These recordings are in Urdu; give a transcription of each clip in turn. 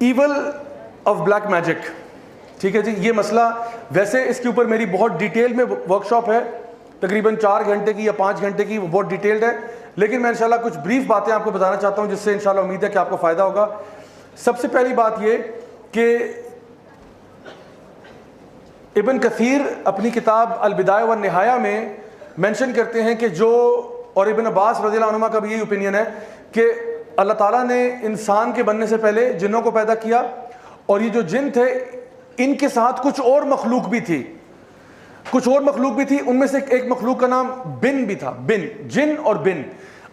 Evil of black magic. ٹھیک ہے جی, یہ مسئلہ ویسے اس کے اوپر میری بہت ڈیٹیل میں ورک شاپ ہے, تقریباً 4 گھنٹے کی یا 5 گھنٹے کی, وہ بہت ڈیٹیلڈ ہے, لیکن میں انشاءاللہ کچھ بریف باتیں آپ کو بتانا چاہتا ہوں جس سے انشاءاللہ امید ہے کہ آپ کو فائدہ ہوگا. سب سے پہلی بات یہ کہ ابن کثیر اپنی کتاب البدایہ والنہایہ میں مینشن کرتے ہیں کہ جو, اور ابن عباس رضی اللہ عنہما کا بھی یہی اوپینین ہے کہ اللہ تعالیٰ نے انسان کے بننے سے پہلے جنوں کو پیدا کیا, اور یہ جو جن تھے ان کے ساتھ کچھ اور مخلوق بھی تھی, ان میں سے ایک مخلوق کا نام بن بھی تھا, بن, جن اور بن,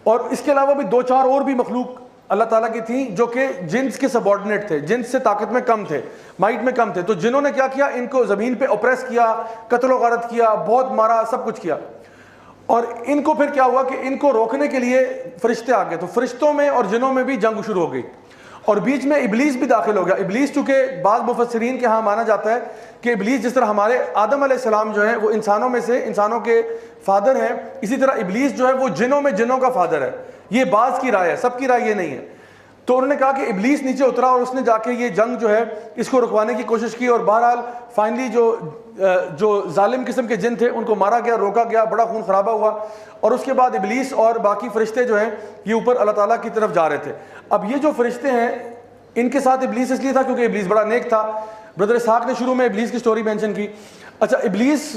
اور اس کے علاوہ بھی 2-4 اور بھی مخلوق اللہ تعالیٰ کی تھیں جو کہ جنس کے سبارڈینیٹ تھے, جنس سے طاقت میں کم تھے, مائٹ میں کم تھے. تو جنہوں نے کیا کیا, ان کو زمین پہ اوپریس کیا, قتل و غارت کیا, بہت مارا, سب کچھ کیا. اور ان کو پھر کیا ہوا کہ ان کو روکنے کے لیے فرشتے آ گئے, تو فرشتوں میں اور جنوں میں بھی جنگ شروع ہو گئی, اور بیچ میں ابلیس بھی داخل ہو گیا. ابلیس چونکہ بعض مفسرین کے ہاں مانا جاتا ہے کہ ابلیس جس طرح ہمارے آدم علیہ السلام جو ہیں وہ انسانوں میں سے, انسانوں کے فادر ہیں, اسی طرح ابلیس جو ہے وہ جنوں میں جنوں کا فادر ہے. یہ بعض کی رائے ہے, سب کی رائے یہ نہیں ہے. تو انہوں نے کہا کہ ابلیس نیچے اترا اور اس نے جا کے یہ جنگ جو ہے اس کو رکوانے کی کوشش کی, اور بہرحال فائنلی جو ظالم قسم کے جن تھے ان کو مارا گیا, روکا گیا, بڑا خون خرابہ ہوا, اور اس کے بعد ابلیس اور باقی فرشتے جو ہیں یہ اوپر اللہ تعالیٰ کی طرف جا رہے تھے. اب یہ جو فرشتے ہیں ان کے ساتھ ابلیس اس لیے تھا کیونکہ ابلیس بڑا نیک تھا. بردر اسحاق نے شروع میں ابلیس کی سٹوری مینشن کی. اچھا, ابلیس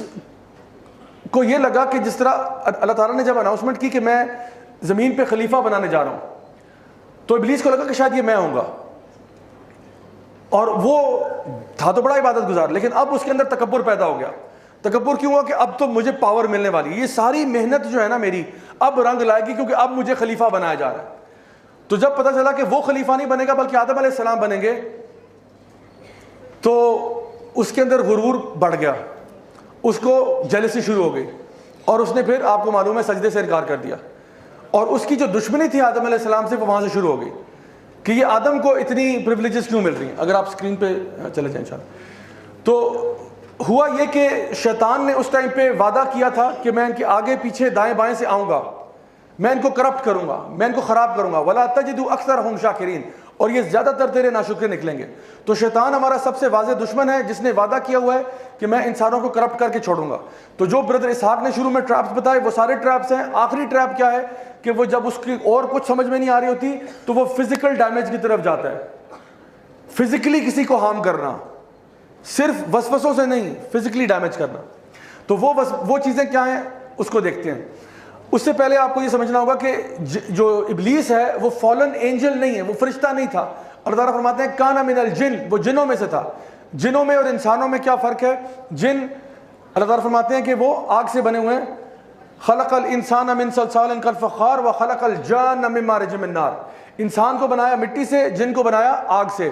کو یہ لگا کہ جس طرح اللہ تعالیٰ نے جب اناؤنسمنٹ کی کہ میں زمین پہ خلیفہ بنانے جا رہا ہوں, تو ابلیس کو لگا کہ شاید یہ میں ہوں گا, اور وہ تھا تو بڑا عبادت گزار, لیکن اب اس کے اندر تکبر پیدا ہو گیا. تکبر کیوں ہوا کہ اب تو مجھے پاور ملنے والی, یہ ساری محنت جو ہے نا میری اب رنگ لائے گی کیونکہ اب مجھے خلیفہ بنایا جا رہا ہے. تو جب پتہ چلا کہ وہ خلیفہ نہیں بنے گا بلکہ آدم علیہ السلام بنیں گے, تو اس کے اندر غرور بڑھ گیا, اس کو جیلسی شروع ہو گئی, اور اس نے پھر آپ کو معلوم ہے سجدے سے انکار کر دیا. اور اس کی جو دشمنی تھی آدم علیہ السلام سے وہ وہاں سے شروع ہو گئی کہ یہ آدم کو اتنی پریولیجز کیوں مل رہی ہیں. اگر آپ اسکرین پہ چلے جائیں انشاءاللہ. تو ہوا یہ کہ شیطان نے اس ٹائم پہ وعدہ کیا تھا کہ میں ان کے آگے پیچھے دائیں بائیں سے آؤں گا, میں ان کو کرپٹ کروں گا, میں ان کو خراب کروں گا. وَلَا تَجِدُ أَكْثَرَهُمْ شَاكِرِينَ, اور یہ زیادہ تر تیرے ناشکر نکلیں گے. تو شیطان ہمارا سب سے واضح دشمن ہے جس نے وعدہ کیا ہوا ہے کہ میں انسانوں کو کرپٹ کر کے چھوڑوں گا. تو جو بردر اسحاق نے شروع میں ٹریپس بتائے وہ سارے ٹریپس ہیں. آخری ٹریپ کیا ہے کہ وہ جب اس کی اور کچھ سمجھ میں نہیں آ رہی ہوتی تو وہ فزیکل ڈیمیج کی طرف جاتا ہے. فزیکلی کسی کو ہارم کرنا, صرف وسوسوں سے نہیں, فزیکلی ڈیمیج کرنا. تو وہ چیزیں کیا ہیں اس کو دیکھتے ہیں. اس سے پہلے آپ کو یہ سمجھنا ہوگا کہ جو ابلیس ہے وہ فالن اینجل نہیں ہے, وہ فرشتہ نہیں تھا. اللہ تعالیٰ فرماتے ہیں کان من الجن, وہ جنوں میں سے تھا. جنوں میں اور انسانوں میں کیا فرق ہے؟ جن اللہ تعالیٰ فرماتے ہیں کہ وہ آگ سے بنے ہوئے ہیں. خلق الانسان من صلصال کالفخار وخلق الجان من مارج من نار. انسان کو بنایا مٹی سے, جن کو بنایا آگ سے.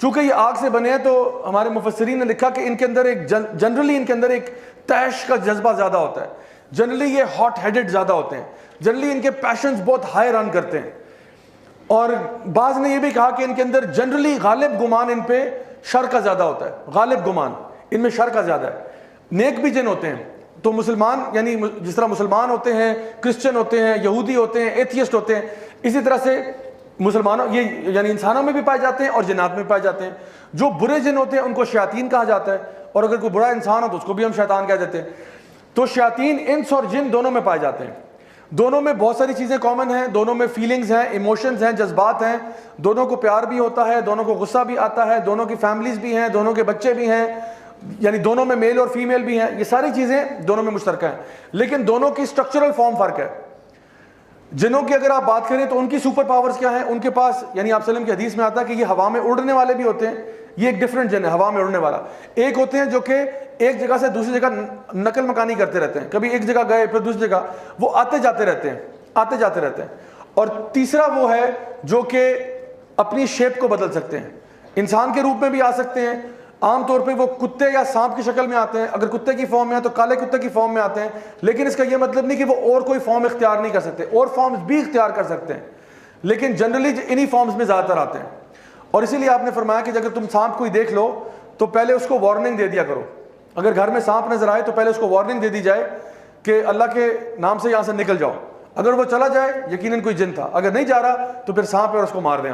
چونکہ یہ آگ سے بنے ہیں تو ہمارے مفسرین نے لکھا کہ ان کے اندر ایک جنرلی ان کے اندر ایک تیش کا جذبہ زیادہ ہوتا ہے. جنرلی یہ ہاٹ ہیڈڈ زیادہ ہوتے ہیں, جنرلی ان کے پیشنز بہت ہائی رن کرتے ہیں. اور بعض نے یہ بھی کہا کہ ان کے اندر جنرلی غالب گمان ان پہ شر کا زیادہ ہوتا ہے. غالب گمان ان میں شر کا زیادہ ہے. نیک بھی جن ہوتے ہیں. تو مسلمان یعنی جس طرح مسلمان ہوتے ہیں, کرسچن ہوتے ہیں, یہودی ہوتے ہیں, ایتھیسٹ ہوتے ہیں, اسی طرح سے مسلمانوں یہ یعنی انسانوں میں بھی پائے جاتے ہیں اور جنات میں پائے جاتے ہیں. جو برے جن ہوتے ہیں ان کو شیاطین کہا جاتا ہے, اور اگر کوئی برا انسان ہو تو اس کو بھی ہم شیطان کہہ دیتے ہیں. تو شیاطین انس اور جن دونوں میں پائے جاتے ہیں. دونوں میں بہت ساری چیزیں کامن ہیں. دونوں میں فیلنگز ہیں, ایموشنز ہیں, جذبات ہیں. دونوں کو پیار بھی ہوتا ہے, دونوں کو غصہ بھی آتا ہے, دونوں کی فیملیز بھی ہیں, دونوں کے بچے بھی ہیں, یعنی دونوں میں میل اور فیمیل بھی ہیں. یہ ساری چیزیں دونوں میں مشترکہ ہیں, لیکن دونوں کی اسٹرکچرل فارم فرق ہے. جنوں کی اگر آپ بات کریں تو ان کی سپر پاورز کیا ہیں؟ ان کے پاس یعنی آپ وسلم کی حدیث میں آتا ہے کہ یہ ہوا میں اڑنے والے بھی ہوتے ہیں. یہ ایک ڈفرینٹ جن ہے, ہوا میں اڑنے والا. ایک ہوتے ہیں جو کہ ایک جگہ سے دوسری جگہ نقل مکانی کرتے رہتے ہیں, کبھی ایک جگہ گئے پھر دوسری جگہ, وہ آتے جاتے رہتے ہیں, آتے جاتے رہتے ہیں. اور تیسرا وہ ہے جو کہ اپنی شیپ کو بدل سکتے ہیں, انسان کے روپ میں بھی آ سکتے ہیں. عام طور پہ وہ کتے یا سانپ کی شکل میں آتے ہیں. اگر کتے کی فارم میں ہیں تو کالے کتے کی فارم میں آتے ہیں, لیکن اس کا یہ مطلب نہیں کہ وہ اور کوئی فارم اختیار نہیں کر سکتے. اور فارمز بھی اختیار کر سکتے ہیں, لیکن جنرلی انہی فارمز میں زیادہ تر آتے ہیں. اور اسی لیے آپ نے فرمایا کہ اگر تم سانپ کوئی دیکھ لو تو پہلے اس کو وارننگ دے دیا کرو. اگر گھر میں سانپ نظر آئے تو پہلے اس کو وارننگ دے دی جائے کہ اللہ کے نام سے یہاں سے نکل جاؤ. اگر وہ چلا جائے یقیناً کوئی جن تھا, اگر نہیں جا رہا تو پھر سانپ ہے اور اس کو مار دیں.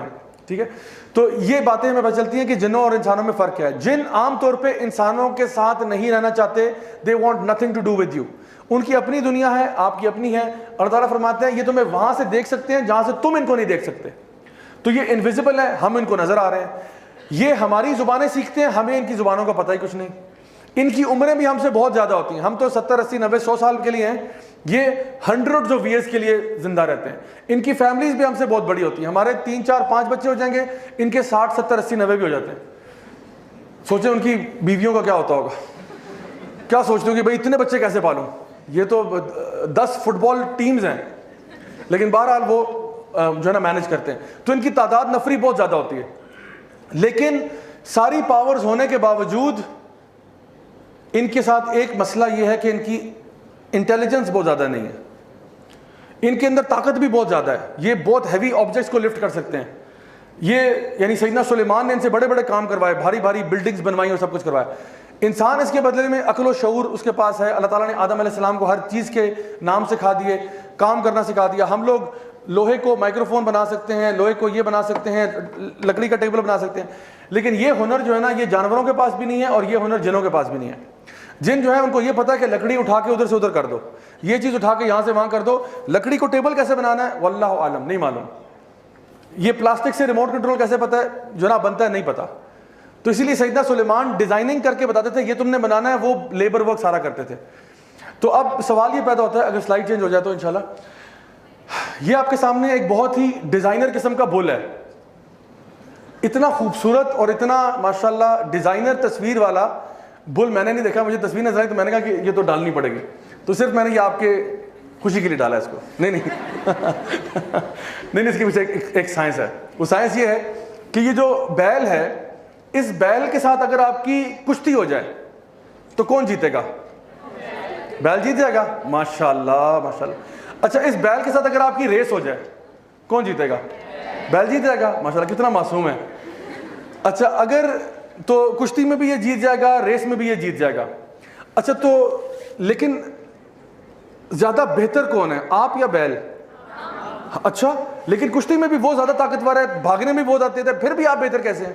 ٹھیک ہے. تو یہ باتیں ہمیں پتہ چلتی ہیں کہ جنوں اور انسانوں میں فرق کیا ہے. جن عام طور پہ انسانوں کے ساتھ نہیں رہنا چاہتے, they want nothing to do with you. ان کی اپنی دنیا ہے, آپ کی اپنی ہے. اللہ تعالیٰ فرماتے ہیں یہ تمہیں وہاں سے دیکھ سکتے ہیں جہاں سے تم ان کو نہیں دیکھ سکتے. تو یہ انویزیبل ہے, ہم ان کو نظر آ رہے ہیں. یہ ہماری زبانیں سیکھتے ہیں, ہمیں ان کی زبانوں کا پتہ ہی کچھ نہیں. ان کی عمریں بھی ہم سے بہت زیادہ ہوتی ہیں, ہم تو 70 80 90 100 سال کے لیے ہیں, یہ ہنڈریڈز آف ایئرس کے لیے زندہ رہتے ہیں. ان کی فیملیز بھی ہم سے بہت بڑی ہوتی ہیں, ہمارے 3 4 5 بچے ہو جائیں گے, ان کے 60 70 80 90 بھی ہو جاتے ہیں. سوچیں ان کی بیویوں کا کیا ہوتا ہوگا, کیا سوچتے ہوں کہ بھائی اتنے بچے کیسے پالوں. یہ تو 10 فٹ بال ٹیمز ہیں, لیکن بہرحال وہ جو ہے نا مینج کرتے ہیں. تو ان کی تعداد نفری بہت زیادہ ہوتی ہے, لیکن ساری پاورز ہونے کے باوجود ان کے ساتھ ایک مسئلہ یہ ہے کہ ان کی انٹیلیجنس بہت زیادہ نہیں ہے. ان کے اندر طاقت بھی بہت زیادہ ہے, یہ بہت ہیوی آبجیکٹس کو لفٹ کر سکتے ہیں. یہ یعنی سیدنا سلیمان نے ان سے بڑے بڑے کام کروائے, بھاری بھاری بلڈنگز بنوائی اور سب کچھ کروایا. انسان اس کے بدلے میں عقل و شعور اس کے پاس ہے. اللہ تعالیٰ نے آدم علیہ السلام کو ہر چیز کے نام سکھا دیے, کام کرنا سکھا دیا. ہم لوگ لوہے کو مائکرو فون بنا سکتے ہیں, لوہے کو یہ بنا سکتے ہیں, لکڑی کا ٹیبل بنا سکتے ہیں, لیکن یہ ہنر جو ہے نا یہ جانوروں کے پاس بھی نہیں ہے, اور یہ ہنر جنوں کے پاس بھی نہیں ہے. جن جو ہے ان کو یہ پتا ہے کہ لکڑی اٹھا کے ادھر سے ادھر کر دو, یہ چیز اٹھا کے یہاں سے وہاں کر دو. لکڑی کو ٹیبل کیسے بنانا ہے واللہ عالم, نہیں معلوم. یہ پلاسٹک سے ریموٹ کنٹرول کیسے پتا ہے جناب بنتا ہے, نہیں پتا. تو اسی لیے سیدنا سلیمان ڈیزائننگ کر کے بتاتے تھے یہ تم نے بنانا ہے, وہ لیبر ورک سارا کرتے تھے. تو اب سوال یہ پیدا ہوتا ہے, اگر سلائڈ چینج ہو جائے تو انشاءاللہ, یہ آپ کے سامنے ایک بہت ہی ڈیزائنر قسم کا بل ہے. اتنا خوبصورت اور اتنا ماشاءاللہ ڈیزائنر تصویر والا بل میں نے نہیں دیکھا. مجھے تصویر نظر آئی تو میں نے کہا کہ یہ تو ڈالنی پڑے گی, تو صرف میں نے یہ آپ کے خوشی کے لیے ڈالا ہے اس کو. نہیں نہیں اس کے پیچھے ایک سائنس ہے. وہ سائنس یہ ہے کہ یہ جو بیل ہے, اس بیل کے ساتھ اگر آپ کی کشتی ہو جائے تو کون جیتے گا؟ بیل جیت جائے گا. ماشاءاللہ ماشاءاللہ. اچھا اس بیل کے ساتھ اگر آپ کی ریس ہو جائے کون جیتے گا؟ بیل جیت جائے گا. ماشاءاللہ کتنا معصوم ہے. اچھا اگر تو کشتی میں بھی یہ جیت جائے گا, ریس میں بھی یہ جیت جائے گا. اچھا تو لیکن زیادہ بہتر کون ہے, آپ یا بیل؟ اچھا لیکن کشتی میں بھی وہ زیادہ طاقتور ہے, بھاگنے میں بہت آتے تھے, پھر بھی آپ بہتر کیسے ہیں؟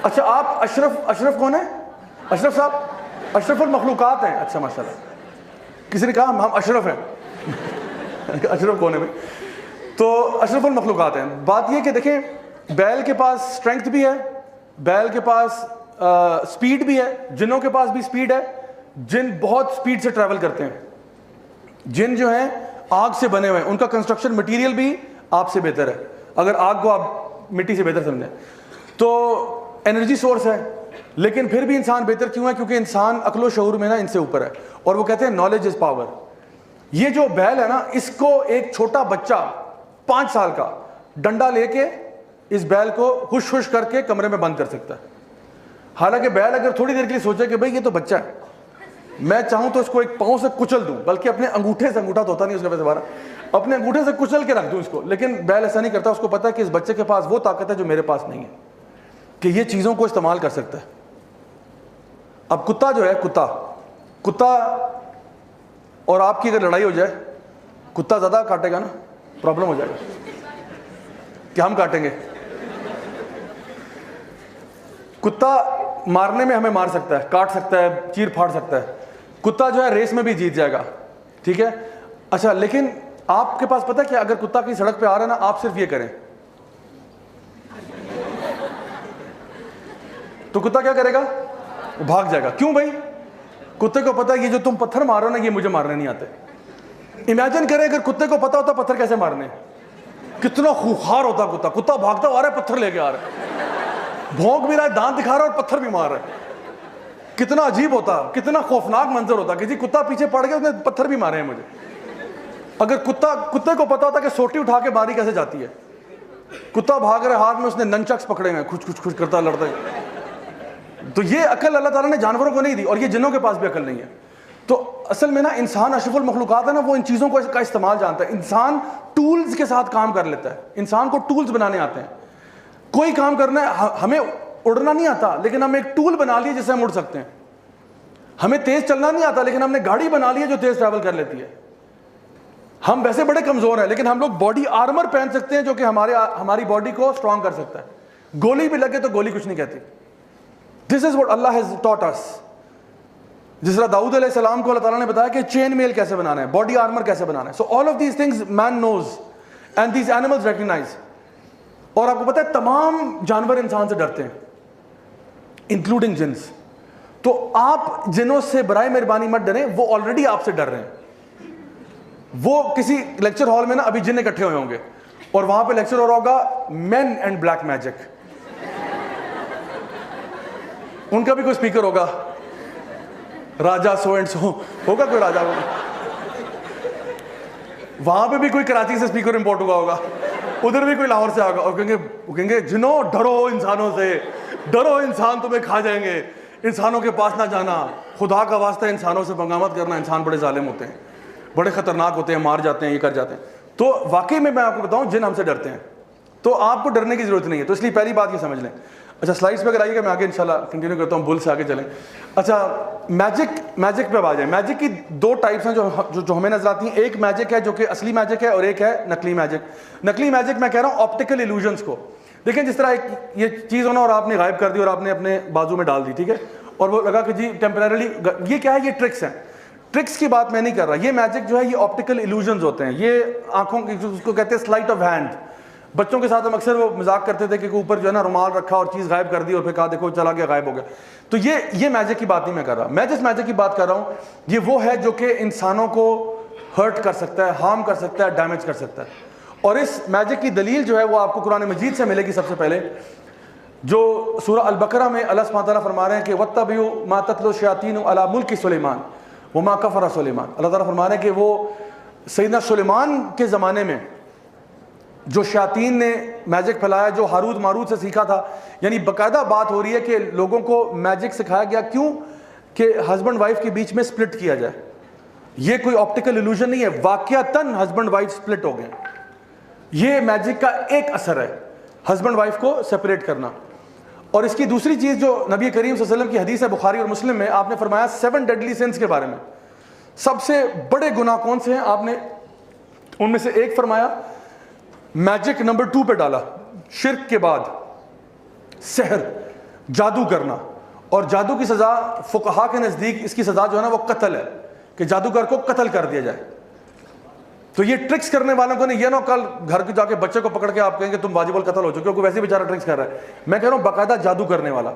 اچھا آپ اشرف کون ہے؟ اشرف صاحب اشرف المخلوقات ہیں. اچھا ماشاءاللہ, کسی نے کہا ہم اشرف ہیں. اشرف کون ہے بھائی؟ تو اشرف المخلوقات ہیں. بات یہ کہ دیکھیں بیل کے پاس اسٹرینگتھ بھی ہے, بیل کے پاس سپیڈ بھی ہے, جنوں کے پاس بھی سپیڈ ہے. جن بہت سپیڈ سے ٹریول کرتے ہیں. جن جو ہیں آگ سے بنے ہوئے ہیں, ان کا کنسٹرکشن مٹیریل بھی آپ سے بہتر ہے, اگر آگ کو آپ مٹی سے بہتر سمجھیں تو. انرجی سورس ہے, لیکن پھر بھی انسان بہتر کیوں ہے؟ کیونکہ انسان عقل و شعور میں نا ان سے اوپر ہے, اور وہ کہتے ہیں نالج از پاور. یہ جو بیل ہے نا, اس کو ایک چھوٹا بچہ 5 سال کا ڈنڈا لے کے اس بیل کو خوش خوش کر کے کمرے میں بند کر سکتا ہے. حالانکہ بیل اگر تھوڑی دیر کے لیے سوچے کہ بھائی یہ تو بچہ ہے, میں چاہوں تو اس کو ایک پاؤں سے کچل دوں, بلکہ اپنے انگوٹھے سے, انگوٹھا تو ہوتا نہیں اس کا ویسے بارہ, اپنے انگوٹھے سے کچل کے رکھ دوں اس کو. لیکن بیل ایسا نہیں کرتا, اس کو پتا ہے کہ اس بچے کے پاس وہ طاقت ہے جو میرے پاس نہیں ہے, کہ یہ چیزوں کو استعمال کر سکتا ہے. اب کتا جو ہے, کتا اور آپ کی اگر لڑائی ہو جائے, کتا زیادہ کاٹے گا نا, پرابلم ہو جائے گا کہ ہم کاٹیں گے. کتا مارنے میں ہمیں مار سکتا ہے, کاٹ سکتا ہے, چیر پھاڑ سکتا ہے. کتا جو ہے ریس میں بھی جیت جائے گا, ٹھیک ہے. اچھا لیکن آپ کے پاس پتہ ہے کہ اگر کتا کی سڑک پہ آ رہا ہے نا, آپ صرف یہ کریں تو کتا کیا کرے گا؟ بھاگ جائے گا. کیوں بھائی؟ کتے کو پتا ہے یہ جو تم پتھر مار رہے ہو نا, یہ مجھے مارنے نہیں آتے. امیجن کریں اگر کتے کو پتا ہوتا پتھر کیسے مارنے, کتنا خوخار ہوتا کتا. کتا بھاگتا آ رہا ہے, پتھر لے کے آ رہا ہے, بھونک بھی رہا ہے, دانت دکھا رہا ہے اور پتھر بھی مار رہا ہے. کتنا عجیب ہوتا, کتنا خوفناک منظر ہوتا کہ جی کتا پیچھے پڑ گیا, اس نے پتھر بھی مارے ہیں مجھے. اگر کتے کو پتا ہوتا کہ سوٹی اٹھا کے ماری کیسے جاتی ہے, کتا بھاگ رہے ہاتھ میں اس نے ننچکس پکڑے ہیں, کچھ کرتا لڑتا ہے. تو یہ عقل اللہ تعالیٰ نے جانوروں کو نہیں دی, اور یہ جنوں کے پاس بھی عقل نہیں ہے. تو اصل میں نا انسان اشرف المخلوقات ہے نا, وہ ان چیزوں کا استعمال جانتا ہے. انسان ٹولز کے ساتھ کام کر لیتا ہے, انسان کو ٹولز بنانے آتے ہیں. کوئی کام کرنا ہے, ہمیں اڑنا نہیں آتا لیکن ہم ایک ٹول بنا لیے جس سے ہم اڑ سکتے ہیں. ہمیں تیز چلنا نہیں آتا لیکن ہم نے گاڑی بنا لی ہے جو تیز ٹریول کر لیتی ہے. ہم ویسے بڑے کمزور ہیں لیکن ہم لوگ باڈی آرمر پہن سکتے ہیں جو کہ ہماری باڈی کو اسٹرانگ کر سکتا ہے. گولی بھی لگے تو گولی کچھ نہیں کہتی. This is what Allah has taught us. جس طرح داؤد علیہ السلام کو اللہ تعالیٰ نے بتایا کہ چین میل کیسے بنانا ہے, باڈی آرمر کیسے بنانا ہے. So all of these things man knows and these animals recognise. اور آپ کو پتہ ہے تمام جانور انسان سے ڈرتے ہیں انکلوڈنگ جنس. تو آپ جنوں سے برائے مہربانی مت ڈریں, وہ آلریڈی آپ سے ڈر رہے ہیں. وہ کسی لیکچر ہال میں نا ابھی جن اکٹھے ہوئے ہوں گے اور وہاں پہ لیکچر ہو رہا ہوگا مین اینڈ بلیک میجک. ان کا بھی کوئی اسپیکر ہوگا, راجا سو اینڈ سو ہوگا, کوئی راجا ہوگا. وہاں پہ بھی کوئی کراچی سے اسپیکر امپورٹ ہوا ہوگا, ادھر بھی کوئی لاہور سے آگا, اور کہیں گے جنوں ڈرو انسانوں سے, ڈرو انسان تمہیں کھا جائیں گے, انسانوں کے پاس نہ جانا, خدا کا واسطہ انسانوں سے پنگا مت کرنا, انسان بڑے ظالم ہوتے ہیں, بڑے خطرناک ہوتے ہیں, مار جاتے ہیں, یہ کر جاتے ہیں. تو واقعی میں آپ کو بتاؤں جن ہم سے ڈرتے ہیں, تو آپ کو ڈرنے کی ضرورت نہیں ہے. تو اس لیے پہلی بات یہ سمجھ لیں. اچھا سلائڈس پہ اگر آئیے گا, میں آگے انشاءاللہ کنٹینیو کرتا ہوں, بل سے آگے چلیں. اچھا میجک پہ آ جائیں. میجک کی دو ٹائپس ہیں جو ہمیں نظر آتی ہیں. ایک میجک ہے جو کہ اصلی میجک ہے, اور ایک ہے نقلی میجک. نقلی میجک میں کہہ رہا ہوں آپٹیکل ایلوژنس کو. دیکھیں جس طرح ایک یہ چیز ہونا اور آپ نے غائب کر دی اور آپ نے اپنے بازو میں ڈال دی, ٹھیک ہے, اور وہ لگا کہ جی ٹیمپریرلی, یہ کیا ہے, یہ ٹرکس ہیں. ٹرکس کی بات میں نہیں کر رہا. یہ میجک جو ہے یہ آپٹیکل ایلوژنز ہوتے ہیں. یہ آنکھوں کی, اس کو کہتے ہیں سلائٹ آف ہینڈ. بچوں کے ساتھ ہم اکثر وہ مذاق کرتے تھے کہ اوپر جو ہے نا رومال رکھا اور چیز غائب کر دی اور پھر کہا دیکھو چلا گیا, غائب ہو گیا. تو یہ میجک کی بات نہیں میں کر رہا. میں جس میجک کی بات کر رہا ہوں یہ وہ ہے جو کہ انسانوں کو ہرٹ کر سکتا ہے, ہارم کر سکتا ہے, ڈیمیج کر سکتا ہے. اور اس میجک کی دلیل جو ہے وہ آپ کو قرآن مجید سے ملے گی. سب سے پہلے جو سورہ البقرہ میں اللہ سبحانہ تعالیٰ فرما رہے ہیں کہ وَاتَّبِعُوا مَا تَتْلُو الشَّيَاطِينُ عَلَىٰ مُلْكِ سُلَيْمَانَ وَمَا كَفَرَ سُلَيْمَانُ. اللہ تعالیٰ فرما رہے ہیں کہ وہ سیدنا سلیمان کے زمانے میں جو شیاطین نے میجک پھیلایا, جو ہاروت ماروت سے سیکھا تھا, یعنی باقاعدہ بات ہو رہی ہے کہ لوگوں کو میجک سکھایا گیا. کیوں؟ کہ ہسبینڈ وائف کے بیچ میں سپلٹ کیا جائے. یہ کوئی آپٹیکل ایلوژن نہیں ہے, واقعتاً ہسبینڈ وائف سپلٹ ہو گئے. یہ میجک کا ایک اثر ہے, ہسبینڈ وائف کو سپریٹ کرنا. اور اس کی دوسری چیز جو نبی کریم صلی اللہ علیہ وسلم کی حدیث ہے بخاری اور مسلم میں, آپ نے فرمایا 7 ڈیڈلی سنس کے بارے میں. سب سے بڑے گناہ کون سے ہیں, آپ نے ان میں سے ایک فرمایا میجک نمبر 2 پہ ڈالا, شرک کے بعد سحر, جادو کرنا. اور جادو کی سزا فقہا کے نزدیک اس کی سزا جو ہے نا وہ قتل ہے, کہ جادوگر کو قتل کر دیا جائے. تو یہ ٹرکس کرنے والوں کو نہیں, یہ نا کل گھر کے جا کے بچے کو پکڑ کے آپ کہیں گے تم واجب القتل ہو چکے, کیونکہ ویسے بیچارہ ٹرکس کر رہا ہے. میں کہہ رہا ہوں باقاعدہ جادو کرنے والا.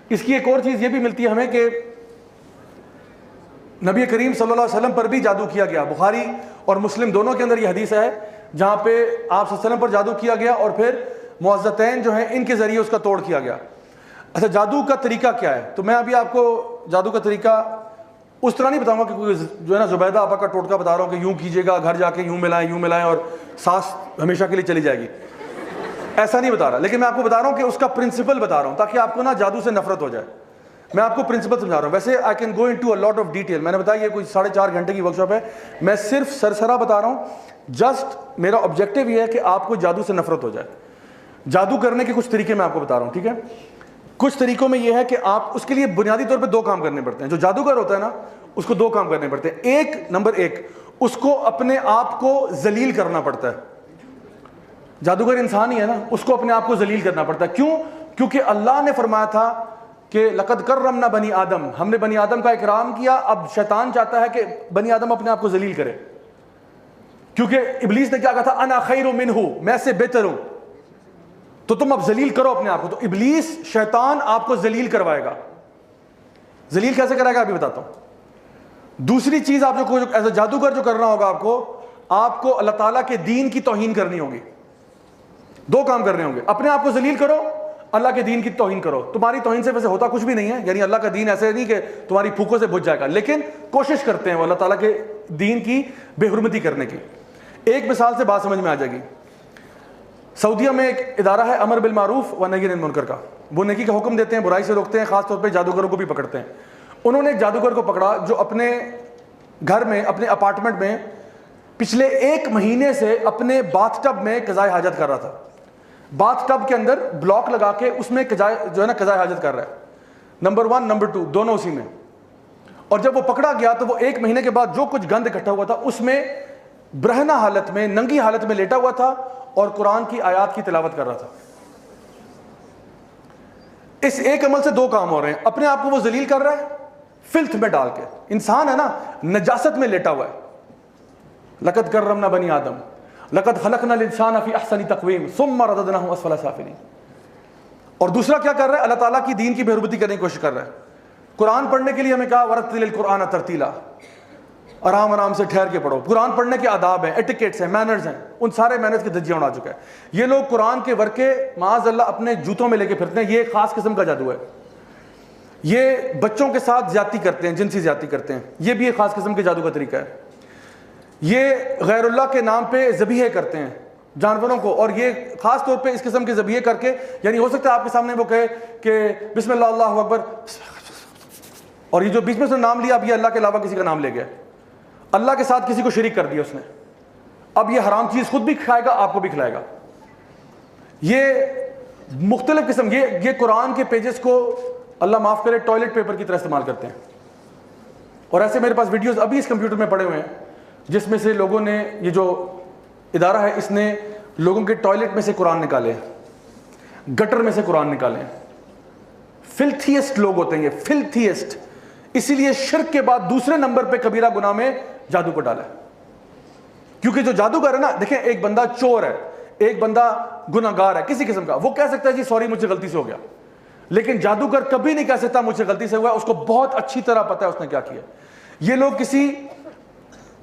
اس کی ایک اور چیز یہ بھی ملتی ہے ہمیں کہ نبی کریم صلی اللہ علیہ وسلم پر بھی جادو کیا گیا. بخاری اور مسلم دونوں کے اندر یہ حدیث ہے جہاں پہ آپ صلی اللہ علیہ وسلم پر جادو کیا گیا اور پھر معزتین جو ہیں ان کے ذریعے اس کا توڑ کیا گیا. اچھا جادو کا طریقہ کیا ہے؟ تو میں ابھی آپ کو جادو کا طریقہ اس طرح نہیں بتاؤں گا کہ کوئی جو ہے نا زبیدہ آپا کا ٹوٹکا بتا رہا ہوں کہ یوں کیجیے گا, گھر جا کے یوں ملائیں اور سانس ہمیشہ کے لیے چلی جائے گی, ایسا نہیں بتا رہا. لیکن میں آپ کو بتا رہا ہوں کہ اس کا پرنسپل بتا رہا ہوں تاکہ آپ کو نا جادو سے نفرت ہو جائے. میں آپ کو پرنسپل سمجھا رہا ہوں. ویسے I can go into a lot of detail. میں نے بتایا یہ کوئی 4.5 گھنٹے کی ورک شاپ ہے, میں صرف سرسرا بتا رہا ہوں. جسٹ میرا آبجیکٹیو یہ ہے کہ آپ کو جادو سے نفرت ہو جائے. جادو کرنے کے کچھ طریقے میں آپ کو بتا رہا ہوں, ٹھیک ہے. کچھ طریقوں میں یہ ہے کہ آپ اس کے لیے بنیادی طور پہ 2 کام کرنے پڑتے ہیں. جو جادوگر ہوتا ہے نا اس کو 2 کام کرنے پڑتے ہیں. نمبر 1 اس کو اپنے آپ کو ذلیل کرنا پڑتا ہے. جادوگر انسان ہی ہے نا, اس کو اپنے آپ کو ذلیل کرنا پڑتا ہے. کیوں؟ کیونکہ اللہ نے فرمایا تھا کہ لقد کرمنا بنی آدم, ہم نے بنی آدم کا اکرام کیا. اب شیطان چاہتا ہے کہ بنی آدم اپنے آپ کو ذلیل کرے, کیونکہ ابلیس نے کیا کہا تھا انا خیر منہ, میں سے بہتر ہوں, تو تم اب ذلیل کرو اپنے آپ کو. تو ابلیس شیطان آپ کو ذلیل کروائے گا. ذلیل کیسے کرائے گا ابھی بتاتا ہوں. دوسری چیز آپ جو ایز اے جادوگر جو کرنا ہوگا آپ کو اللہ تعالیٰ کے دین کی توہین کرنی ہوگی. 2 کام کرنے ہوں گے. اپنے آپ کو ذلیل کرو, اللہ کے دین کی توہین کرو. تمہاری توہین سے ویسے ہوتا کچھ بھی نہیں ہے, یعنی اللہ کا دین ایسے نہیں کہ تمہاری پھوکوں سے بجھ جائے گا, لیکن کوشش کرتے ہیں وہ اللہ تعالیٰ کے دین کی بے حرمتی کرنے کی. ایک مثال سے بات سمجھ میں آ جائے گی. سعودیہ میں ایک ادارہ ہے امر بالمعروف و نہی عن المنکر کا. وہ نیکی کا حکم دیتے ہیں, برائی سے روکتے ہیں, خاص طور پہ جادوگروں کو بھی پکڑتے ہیں. انہوں نے ایک جادوگر کو پکڑا جو اپنے گھر میں, اپنے اپارٹمنٹ میں پچھلے 1 مہینے سے اپنے باتھ ٹب میں قضائے حاجت کر رہا تھا. باتھ ٹب کے اندر بلاک لگا کے اس میں جو ہے نا قضائے حاجت کر رہا ہے. نمبر 1 نمبر 2 دونوں اسی میں. اور جب وہ پکڑا گیا تو وہ 1 مہینے کے بعد جو کچھ گند اکٹھا ہوا تھا اس میں برہنہ حالت میں, ننگی حالت میں لیٹا ہوا تھا اور قرآن کی آیات کی تلاوت کر رہا تھا. اس ایک عمل سے دو کام ہو رہے ہیں, اپنے آپ کو وہ ذلیل کر رہا ہے فلتھ میں ڈال کے, انسان ہے نا نجاست میں لیٹا ہوا ہے. لقد کرمنا بنی آدم لقد خلقنا الانسان فی احسن تقویم ثم رددناہ اسفل سافلین. اور دوسرا کیا کر رہا ہے, اللہ تعالیٰ کی دین کی بےربطی کرنے کی کوشش کر رہا ہے. قرآن پڑھنے کے لیے ہمیں کہا ورتل القرآن ترتیلا, آرام آرام سے ٹھہر کے پڑھو. قرآن پڑھنے کے آداب ہیں, ایٹیکیٹس ہیں, مینرز ہیں, ان سارے مینرز کی دھجیاں اڑا چکا ہے. یہ لوگ قرآن کے ورقے معاذ اللہ اپنے جوتوں میں لے کے پھرتے ہیں, یہ ایک خاص قسم کا جادو ہے. یہ بچوں کے ساتھ زیادتی کرتے ہیں, جنسی زیادتی کرتے ہیں, یہ بھی ایک خاص قسم کے جادو کا طریقہ ہے. یہ غیر اللہ کے نام پہ ذبیحے کرتے ہیں جانوروں کو, اور یہ خاص طور پہ اس قسم کے ذبیحے کر کے, یعنی ہو سکتا ہے آپ کے سامنے وہ کہے کہ بسم اللہ اللہ اکبر, اور یہ جو بیچ میں سے نام لیا اب یہ اللہ کے علاوہ کسی کا نام لے گیا, اللہ کے ساتھ کسی کو شریک کر دیا اس نے. اب یہ حرام چیز خود بھی کھائے گا, آپ کو بھی کھلائے گا. یہ مختلف قسم, یہ قرآن کے پیجز کو اللہ معاف کرے ٹوائلٹ پیپر کی طرح استعمال کرتے ہیں. اور ایسے میرے پاس ویڈیوز ابھی اس کمپیوٹر میں پڑے ہوئے ہیں جس میں سے لوگوں نے, یہ جو ادارہ ہے اس نے لوگوں کے ٹوائلٹ میں سے قرآن نکالے, گٹر میں سے قرآن نکالے. فلتھیسٹ لوگ ہوتے ہیں یہ, فلتھیسٹ. اسی لیے شرک کے بعد دوسرے نمبر پہ کبیرہ گناہ میں جادو کو ڈالا ہے. کیونکہ جو جادوگر ہے نا, دیکھیں ایک بندہ چور ہے, ایک بندہ گناہگار ہے کسی قسم کا, وہ کہہ سکتا ہے جی سوری مجھ سے غلطی سے ہو گیا, لیکن جادوگر کبھی نہیں کہہ سکتا مجھ سے غلطی سے ہوا, اس کو بہت اچھی طرح پتا ہے اس نے کیا کیا. یہ لوگ کسی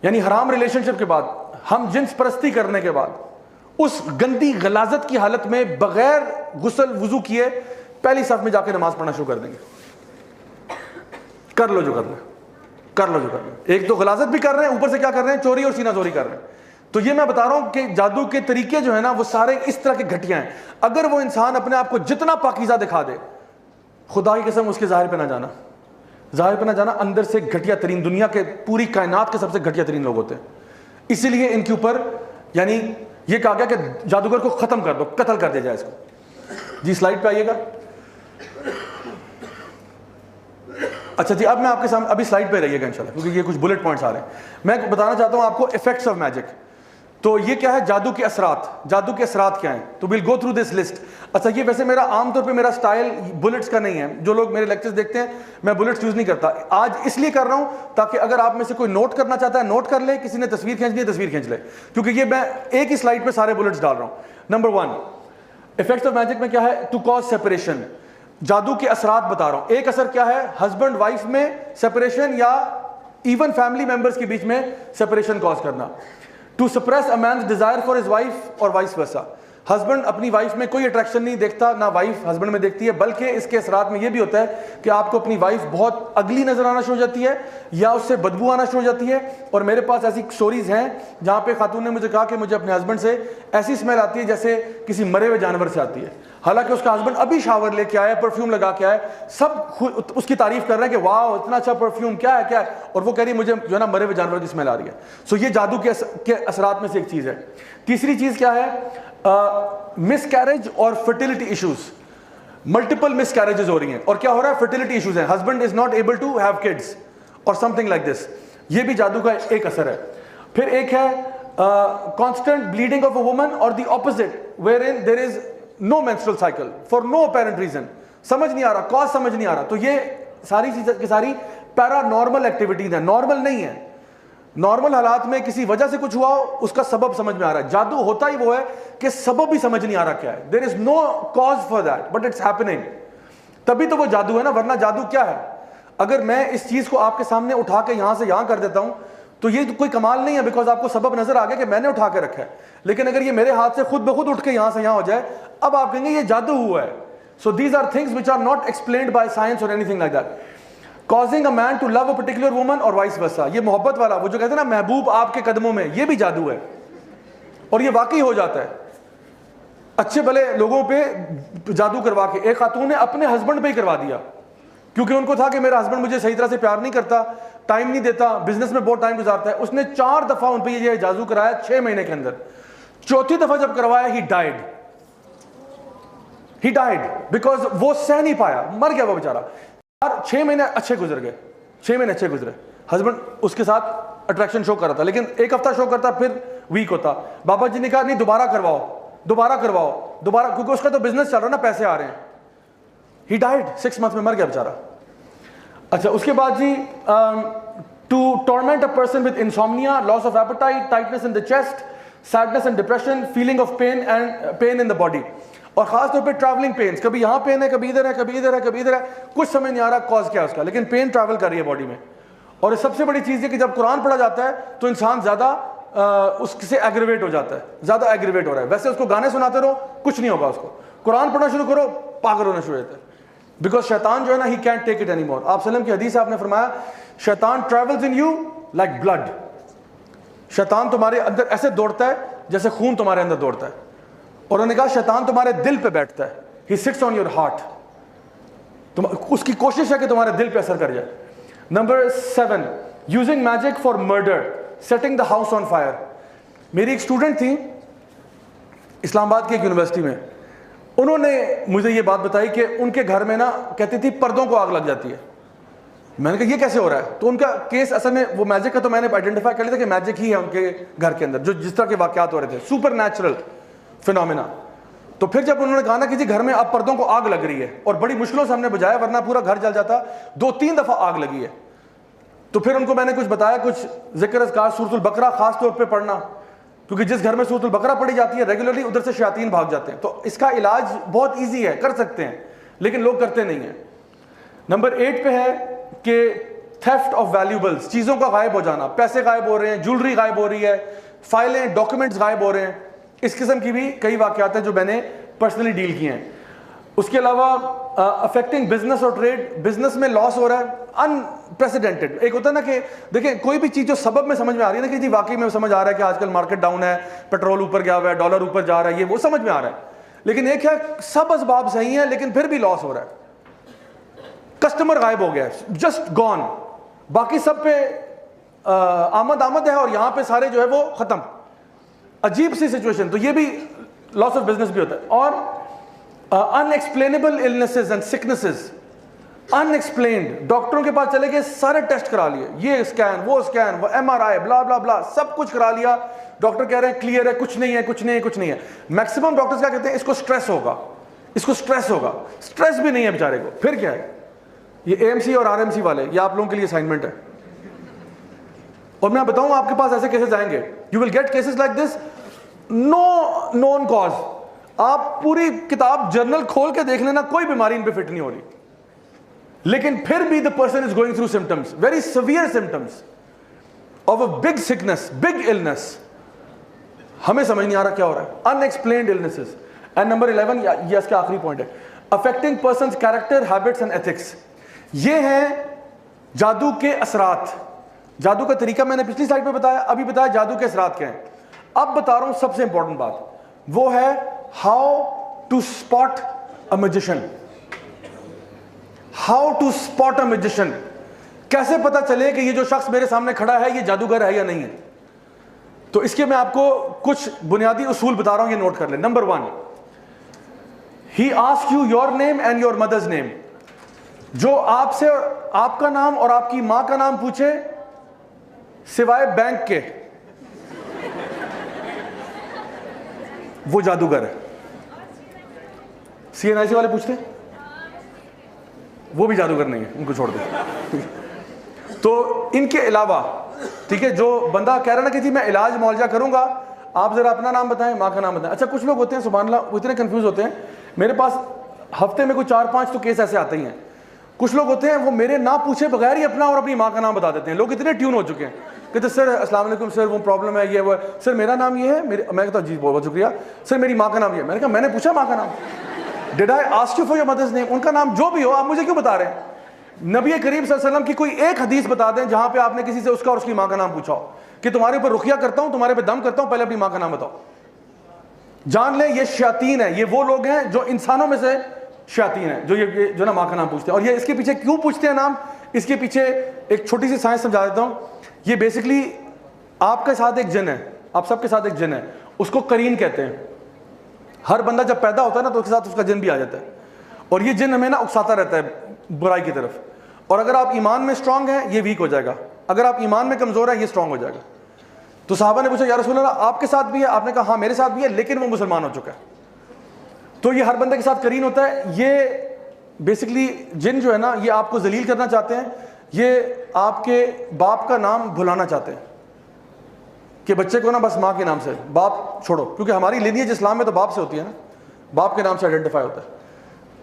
یعنی حرام ریلیشن شپ کے بعد, ہم جنس پرستی کرنے کے بعد, اس گندی غلاظت کی حالت میں بغیر غسل وضو کیے پہلی صف میں جا کے نماز پڑھنا شروع کر دیں گے. کر لو جو کرنا ہے, کر لو جو کرنا ہے. ایک تو غلاظت بھی کر رہے ہیں, اوپر سے کیا کر رہے ہیں, چوری اور سینہ زوری کر رہے ہیں. تو یہ میں بتا رہا ہوں کہ جادو کے طریقے جو ہیں نا وہ سارے اس طرح کے گھٹیا ہیں. اگر وہ انسان اپنے آپ کو جتنا پاکیزہ دکھا دے, خدا کی قسم اس کے ظاہر پہ نہ جانا, ظاہر پہ نہ جانا, اندر سے گھٹیا ترین, دنیا کے پوری کائنات کے سب سے گھٹیا ترین لوگ ہوتے ہیں. اسی لیے ان کے اوپر یعنی یہ کہا گیا کہ جادوگر کو ختم کر دو, قتل کر دیا جائے اس کو. جی سلائڈ پہ آئیے گا. اچھا جی, اب میں آپ کے سامنے, ابھی سلائڈ پہ رہیے گا انشاءاللہ, کیونکہ یہ کچھ بلٹ پوائنٹس آ رہے ہیں. میں بتانا چاہتا ہوں آپ کو ایفیکٹس آف میجک. تو یہ کیا ہے جادو کے اثرات, جادو کے اثرات کیا ہیں, تو we'll go through this list. اچھا یہ ویسے میرا عام طور پہ میرا سٹائل بلٹس کا نہیں ہے, جو لوگ میرے لیکچرز دیکھتے ہیں میں بلٹس یوز نہیں کرتا. آج اس لیے کر رہا ہوں تاکہ اگر آپ میں سے کوئی نوٹ کرنا چاہتا ہے نوٹ کر لے, کسی نے تصویر کھینچنی ہے تصویر کھینچ لے, کیونکہ یہ میں ایک ہی سلائڈ پہ سارے بلٹس ڈال رہا ہوں. نمبر 1 ایفیکٹس آف میجک میں کیا ہے, ٹو کاز سیپریشن. جادو کے اثرات بتا رہا ہوں. ایک اثر کیا ہے, ہسبینڈ وائف میں سیپریشن یا ایون فیملی ممبرس کے بیچ میں سیپریشن کاز کرنا. To suppress a man's desire for his wife اور وائس ورسا. ہسبینڈ اپنی وائف میں کوئی اٹریکشن نہیں دیکھتا, نہ وائف ہسبینڈ میں دیکھتی ہے, بلکہ اس کے اثرات میں یہ بھی ہوتا ہے کہ آپ کو اپنی وائف بہت اگلی نظر آنا شروع ہو جاتی ہے یا اس سے بدبو آنا شروع ہو جاتی ہے. اور میرے پاس ایسی سٹوریز ہیں جہاں پہ خاتون نے مجھے کہا کہ مجھے اپنے ہسبینڈ سے ایسی اسمیل آتی ہے جیسے کسی مرے ہوئے جانور سے آتی ہے, حالانکہ اس کا ہسبینڈ ابھی شاور لے کے آیا, پرفیوم لگا کے آیا, سب اس کی تعریف کر رہے ہیں کہ واو اتنا اچھا پرفیوم, کیا ہے کیا ہے, اور وہ کہہ رہی ہے مجھے جو ہے نا مرے ہوئے جانور کی اسمیل آ رہی ہے. سو یہ جادو کے اثرات میں سے ایک چیز ہے. تیسری چیز کیا ہے, مس کیریج اور fertility issues. Multiple miscarriages ہو رہی ہیں, اور کیا ہو رہا ہے, فرٹیلٹی ایشوز ہیں, husband is not able to have kids اور سم تھنگ لائک دس. یہ بھی جادو کا ایک اثر ہے. پھر ایک ہے constant bleeding of a woman اور the opposite where in there is no menstrual cycle for no apparent reason. سمجھ نہیں آ رہا, کاز سمجھ نہیں آ رہا. تو یہ ساری چیزیں کی ساری پیرا نارمل ایکٹیویٹیز ہیں, نارمل نہیں ہے. نارمل حالات میں کسی وجہ سے کچھ ہوا ہو, اس کا سبب سمجھ میں آ رہا ہے. جادو ہوتا ہی وہ ہے کہ سبب بھی سمجھ نہیں آ رہا کیا ہے. there is no cause for that but it's happening. تبھی تو وہ جادو ہے نا, ورنہ جادو کیا ہے. اگر میں اس چیز کو آپ کے سامنے اٹھا کے یہاں سے یہاں کر دیتا ہوں تو یہ کوئی کمال نہیں ہے, بیکاز آپ کو سبب نظر آ گیا کہ میں نے اٹھا کے رکھا ہے. لیکن اگر یہ میرے ہاتھ سے خود بخود اٹھ کے یہاں سے یہاں ہو جائے, اب آپ کہیں گے یہ جادو ہوا ہے. So these are things which are not explained by science or anything like that. causing a man to love a particular woman or vice versa. یہ محبت والا, وہ جو کہتے ہیں نا محبوب آپ کے قدموں میں, یہ بھی جادو ہے, اور یہ واقعی ہو جاتا ہے. اچھے بھلے لوگوں پہ جادو کروا کے, ایک خاتون نے اپنے ہسبینڈ پہ ہی کروا دیا, کیونکہ ان کو تھا کہ میرا ہسبینڈ مجھے صحیح طرح سے پیار نہیں کرتا, ٹائم نہیں دیتا, بزنس میں بہت ٹائم گزارتا ہے. اس نے 4 دفعہ ان پہ یہ جادو کرایا 6 مہینے کے اندر. چوتھی دفعہ جب کروایا he died because وہ سہ نہیں پایا, مر گیا وہ بیچارہ. 6 مہینے اچھے گزر گئے, 6 مہینے اچھے گزرے, ہسبینڈ اس کے ساتھ اٹریکشن شو کر رہا تھا, لیکن ایک ہفتہ شو کرتا پھر ویک ہوتا. بابا جی نے کہا نہیں دوبارہ کرواؤ, کیونکہ اس کا تو بزنس چل رہا نا, پیسے آ رہے ہیں. ہی ڈائڈ 6 months میں, مر گیا بیچارہ. اچھا اس کے بعد جی to torment a person with insomnia, loss of appetite, tightness in the chest, sadness and depression, feeling of pain in the body, اور خاص طور پہ ٹریولنگ پینس, کبھی یہاں پین ہے, کبھی ادھر ہے, کبھی ادھر ہے, کبھی ادھر ہے, کچھ سمجھ نہیں آ رہا کاز کیا ہے اس کا, لیکن پین ٹریول کر رہی ہے باڈی میں. اور سب سے بڑی چیز ہے کہ جب قرآن پڑھا جاتا ہے تو انسان زیادہ اس سے ایگریویٹ ہو جاتا ہے, زیادہ ایگریویٹ ہو رہا ہے. ویسے اس کو گانے سناتے رہو کچھ نہیں ہوگا, اس کو قرآن پڑھنا شروع کرو پاگل ہونا شروع ہوتا ہے. بیکاز شیطان جو ہے نا, he can't take it any more. آپ وسلم کی حدیث آپ نے فرمایا شیطان travels in you like blood, شیطان تمہارے اندر ایسے دوڑتا ہے جیسے خون تمہارے اندر دوڑتا ہے. اور انہوں نے کہا شیطان تمہارے دل پہ بیٹھتا ہے, he sits on your heart, اس کی کوشش ہے کہ تمہارے دل پہ اثر کر جائے. Number 7, using magic for murder, setting the house on fire. میری ایک اسٹوڈنٹ تھی اسلام آباد کی ایک یونیورسٹی میں, انہوں نے مجھے یہ بات بتائی کہ ان کے گھر میں نا کہتی تھی پردوں کو آگ لگ جاتی ہے. میں نے کہا یہ کیسے ہو رہا ہے؟ تو ان کا کیس اصل میں وہ میجک کا, تو میں نے آئیڈینٹیفائی کر لیا تھا کہ میجک ہی ہے ان کے گھر کے اندر, جو جس طرح کے واقعات ہو رہے تھے, سپر نیچرل فینومینا. تو پھر جب انہوں نے کہا نا کہ جی گھر میں اب پردوں کو آگ لگ رہی ہے, اور بڑی مشکلوں سے ہم نے بجایا ورنہ پورا گھر جل جاتا, 2-3 دفعہ آگ لگی ہے. تو پھر ان کو میں نے کچھ بتایا, کچھ ذکر اذکار سورۃ البقرہ خاص طور پہ پڑھنا, کیونکہ جس گھر میں سورۃ البقرہ پڑھی جاتی ہے ریگولرلی ادھر سے شیاطین بھاگ جاتے ہیں. تو اس کا علاج بہت ایزی ہے, کر سکتے ہیں, لیکن لوگ کرتے نہیں ہیں. نمبر 8 پہ ہے کہ تھیفٹ آف ویلیوبلس, چیزوں کا غائب ہو جانا, پیسے غائب ہو رہے ہیں, جولری غائب ہو رہی ہے, فائلیں ڈاکومنٹس غائب ہو رہے ہیں. اس قسم کی بھی کئی واقعات ہیں جو میں نے پرسنلی ڈیل کیے ہیں. اس کے علاوہ افیکٹنگ بزنس اور ٹریڈ, بزنس میں لاس ہو رہا ہے انپریسیڈنٹڈ. ایک ہوتا ہے نا کہ دیکھیں کوئی بھی چیز جو سبب میں سمجھ میں آ رہی ہے نا کہ جی واقعی میں سمجھ آ رہا ہے کہ آج کل مارکیٹ ڈاؤن ہے, پیٹرول اوپر گیا ہوا ہے, ڈالر اوپر جا رہا ہے, یہ وہ سمجھ میں آ رہا ہے. لیکن ایک ہے سب اسباب صحیح ہیں لیکن پھر بھی لاس ہو رہا ہے, کسٹمر غائب ہو گیا ہے, جسٹ گون, باقی سب پہ آمد ہے اور یہاں پہ سارے جو ہے وہ ختم. عجیب سی سچویشن. تو یہ بھی لاس آف بزنس بھی ہوتا ہے. اور unexplainable illnesses and sicknesses, unexplained, ڈاکٹروں کے پاس چلے گئے, سارے ٹیسٹ کرا لیے, یہ اسکین وہ اسکین وہ ایم آر آئی بلا بلا بلا, سب کچھ کرا لیا, ڈاکٹر کہہ رہے ہیں کلیئر ہے, کچھ نہیں ہے, کچھ نہیں ہے, کچھ نہیں ہے. میکسیمم ڈاکٹرز کیا کہتے ہیں, اس کو سٹریس ہوگا, اس کو سٹریس ہوگا. سٹریس بھی نہیں ہے بیچارے کو. پھر کیا ہے, یہ اے ایم سی اور آر ایم سی والے, یہ آپ لوگوں کے لیے اسائنمنٹ ہے. اور میں بتاؤں آپ کے پاس ایسے کیسز آئیں گے, you will get cases like this, no known cause. آپ پوری کتاب جرنل کھول کے دیکھ لینا, کوئی بیماری ان پہ فٹ نہیں ہو رہی, لیکن پھر بھی the person is going through symptoms, very severe symptoms of a big sickness, big illness. ہمیں سمجھ نہیں آ رہا کیا ہو رہا ہے. unexplained illnesses. And number 11, یہ اس کا آخری پوائنٹ ہے, affecting person's character, habits and ethics. یہ ہیں جادو کے اثرات. جادو کا طریقہ میں نے پچھلی سلائڈ پہ بتایا, ابھی بتایا جادو کے اثرات کیا ہیں. اب بتا رہا ہوں سب سے امپورٹنٹ بات, وہ ہے how to spot a magician. How to spot a magician. کیسے پتا چلے کہ یہ جو شخص میرے سامنے کھڑا ہے یہ جادوگر ہے یا نہیں ہے. تو اس کے میں آپ کو کچھ بنیادی اصول بتا رہا ہوں, یہ نوٹ کر لیں. Number 1, he asks you your name and your mother's name. جو آپ سے آپ کا نام اور آپ کی ماں کا نام پوچھے سوائے بینک کے, وہ جادوگر ہے. سی این آئی سی والے پوچھتے ہیں, وہ بھی جادوگر نہیں ہے, ان کو چھوڑ دیں. تو ان کے علاوہ ٹھیک ہے, جو بندہ کہہ رہا نا کہ جی میں علاج معالجہ کروں گا, آپ ذرا اپنا نام بتائیں, ماں کا نام بتائیں. اچھا کچھ لوگ ہوتے ہیں سبحان اللہ وہ اتنے کنفیوز ہوتے ہیں, میرے پاس ہفتے میں کوئی 4-5 تو کیس ایسے آتے ہی ہیں. کچھ لوگ ہوتے ہیں وہ میرے نہ پوچھے بغیر ہی اپنا اور اپنی ماں کا نام بتا دیتے ہیں. لوگ اتنے ٹیون ہو چکے ہیں کہتے سر السلام علیکم سر وہ پرابلم ہے, یہ وہ, سر میرا نام یہ ہے, میں کہتا ہوں جی بہت شکریہ سر, میری ماں کا نام یہ ہے. میں نے کہا میں نے پوچھا ماں کا نام, did I ask you for your mother's name. ان کا نام جو بھی ہو آپ مجھے کیوں بتا رہے ہیں. نبی کریم صلی اللہ علیہ وسلم کی کوئی ایک حدیث بتا دیں جہاں پہ آپ نے کسی سے اس کا اور اس کی ماں کا نام پوچھا ہو کہ تمہارے اوپر رقیہ کرتا ہوں, تمہارے پہ دم کرتا ہوں, پہلے اپنی ماں کا نام بتاؤ. جان لیں یہ شیاطین ہیں, یہ وہ لوگ ہیں جو انسانوں میں سے شیاطین ہیں جو یہ جو نا ماں کا نام پوچھتے ہیں. اور یہ اس کے پیچھے کیوں پوچھتے ہیں نام, اس کے پیچھے ایک چھوٹی سی سائنس سمجھا دیتا ہوں. یہ بیسکلی آپ کے ساتھ ایک جن ہے, آپ سب کے ساتھ ایک جن ہے, اس کو قرین کہتے ہیں. ہر بندہ جب پیدا ہوتا ہے نا تو اس کے ساتھ اس کا جن بھی آ جاتا ہے, اور یہ جن ہمیں نا اکساتا رہتا ہے برائی کی طرف. اور اگر آپ ایمان میں اسٹرانگ ہیں یہ ویک ہو جائے گا, اگر آپ ایمان میں کمزور ہیں یہ اسٹرانگ ہو جائے گا. تو صحابہ نے پوچھا یا رسول اللہ آپ کے ساتھ بھی ہے؟ آپ نے کہا ہاں میرے ساتھ بھی ہے لیکن وہ مسلمان ہو چکا ہے. تو یہ ہر بندے کے ساتھ قرین ہوتا ہے. یہ بیسکلی جن جو ہے نا یہ آپ کو ذلیل کرنا چاہتے ہیں, یہ آپ کے باپ کا نام بھلانا چاہتے ہیں کہ بچے کو نا بس ماں کے نام سے, باپ چھوڑو, کیونکہ ہماری لینیج اسلام میں تو باپ سے ہوتی ہے نا, باپ کے نام سے آئیڈینٹیفائی ہوتا ہے.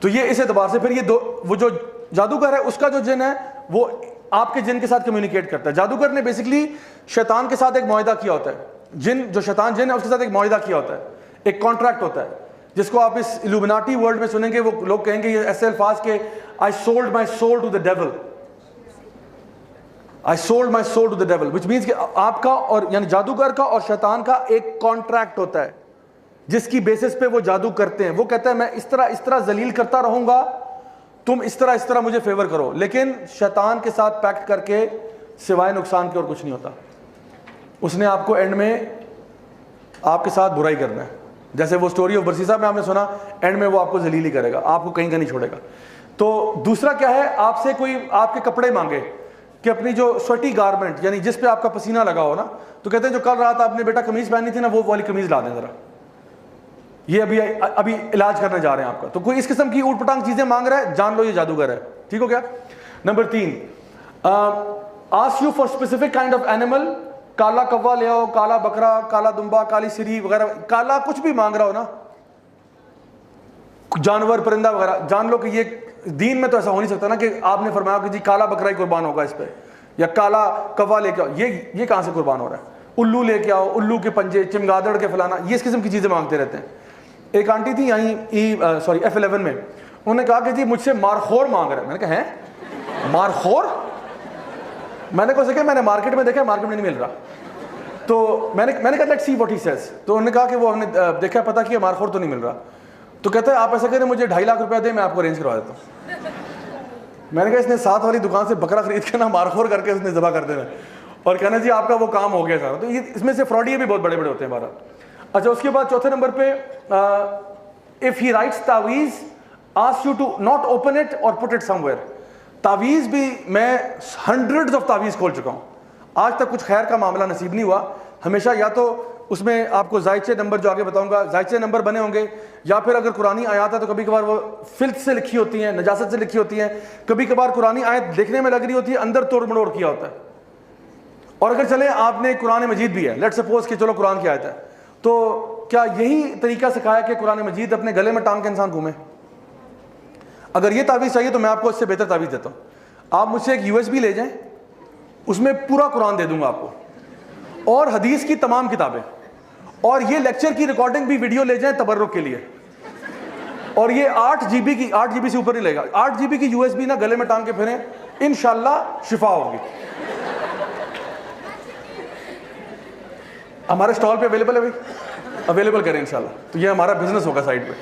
تو یہ اس اعتبار سے پھر یہ وہ جو جادوگر ہے اس کا جو جن ہے وہ آپ کے جن کے ساتھ کمیونیکیٹ کرتا ہے. جادوگر نے بیسکلی شیطان کے ساتھ ایک معاہدہ کیا ہوتا ہے. جن جو شیطان جن ہے اس کے ساتھ ایک معاہدہ کیا ہوتا ہے, ایک کانٹریکٹ ہوتا ہے, جس کو آپ اس الومناٹی ورلڈ میں سنیں گے. وہ لوگ کہیں گے یہ ایسے الفاظ کہ I sold my soul to the devil, I sold my soul to the devil, which means کہ آپ کا اور یعنی جادوگر کا اور شیطان کا ایک کانٹریکٹ ہوتا ہے جس کی بیسس پہ وہ جادو کرتے ہیں. وہ کہتا ہے میں اس طرح ذلیل کرتا رہوں گا, تم اس طرح مجھے فیور کرو. لیکن شیطان کے ساتھ پیکٹ کر کے سوائے نقصان کے اور کچھ نہیں ہوتا. اس نے آپ کو اینڈ میں آپ کے ساتھ برائی کرنا ہے. جیسے وہ سٹوری آف برسیسا میں آپ نے سنا, اینڈ میں وہ آپ کو ذلیل ہی کرے گا, آپ کو کہیں کا نہیں چھوڑے گا. تو دوسرا کیا ہے, آپ سے کوئی آپ کے کپڑے مانگے کہ اپنی جو سویٹی گارمنٹ یعنی جس پہ آپ کا پسینہ لگا ہو نا, تو کہتے ہیں جو کل رات آپ نے بیٹا قمیض پہنی تھی نا وہ والی قمیض لا دیں ذرا, یہ ابھی علاج کرنے جا رہے ہیں آپ کا. تو کوئی اس قسم کی اوٹ پٹانگ چیزیں مانگ رہا ہے, جان لو یہ جادوگر ہے. ٹھیک ہو گیا. Number 3, ask you for specific kind of animal. کالا کوا لے آؤ, کالا بکرا, کالا دمبا, کالی سری وغیرہ, کالا کچھ بھی مانگ رہا ہو نا, جانور پرندہ وغیرہ, جان لو کہ یہ دین میں تو ایسا ہو نہیں سکتا نا کہ آپ نے فرمایا کہ جی کالا بکرا ہی قربان ہوگا اس پہ, یا کالا کوا لے کے آؤ. یہ کہاں سے قربان ہو رہا ہے؟ الو لے کے آؤ, الو کے پنجے, چمگادڑ کے فلانا, یہ اس قسم کی چیزیں مانگتے رہتے ہیں. ایک آنٹی تھی یہیں F11 میں, انہوں نے کہا کہ جی مجھ سے مارخور مانگ رہا ہے. میں نے کہا ہیں مارخور؟ میں نے کہا کہ میں نے مارکیٹ میں دیکھا, مارکیٹ میں نہیں مل رہا. تو میں نے کہا let's see what he says. تو انہوں نے کہا کہ وہ ہم نے دیکھا پتا کیا مارخور تو نہیں مل رہا. تو کہتا ہے آپ ایسا کریں مجھے 2.5 لاکھ روپیہ دیں, میں آپ کو ارینج کروا دیتا ہوں. میں نے کہا اس نے ساتھ والی دکان سے بکرا خرید کے نا مارخور کر کے اس نے ذبح کر دینا اور کہنا جی آپ کا وہ کام ہو گیا سارا. تو یہ اس میں سے فراڈیے بھی بہت بڑے بڑے ہوتے ہیں ہمارا. اچھا اس کے بعد چوتھے نمبر پہ if he writes تعویذ ask you to not open it or put it somewhere. تعویذ بھی میں ہنڈریڈز آف تعویذ کھول چکا ہوں, آج تک کچھ خیر کا معاملہ نصیب نہیں ہوا. ہمیشہ یا تو اس میں آپ کو زائچے نمبر جو آگے بتاؤں گا زائچے نمبر بنے ہوں گے, یا پھر اگر قرآنی آیات ہے تو کبھی کبھار وہ فلت سے لکھی ہوتی ہیں, نجاست سے لکھی ہوتی ہیں. کبھی کبھار قرآنی آیت دیکھنے میں لگ رہی ہوتی ہے, اندر توڑ مڑوڑ کیا ہوتا ہے. اور اگر چلیں آپ نے قرآن مجید بھی ہے, لیٹ سپوز کہ چلو قرآن کی آیت ہے, تو کیا یہی طریقہ سکھایا کہ قرآن مجید اپنے گلے میں ٹانگ کے انسان گھومے؟ اگر یہ تعویذ چاہیے تو میں آپ کو اس سے بہتر تعویذ دیتا ہوں. آپ مجھ سے ایک USB لے جائیں, اس میں پورا قرآن دے دوں گا آپ کو, اور حدیث کی تمام کتابیں, اور یہ لیکچر کی ریکارڈنگ بھی ویڈیو لے جائیں تبرک کے لیے, اور یہ 8 GB سے اوپر نہیں لے گا. 8 GB کی USB نا گلے میں ٹانگ کے پھریں, انشاءاللہ شفا ہوگی. ہمارے اسٹال پہ اویلیبل ہے بھائی, اویلیبل کریں انشاءاللہ. تو یہ ہمارا بزنس ہوگا سائڈ پہ.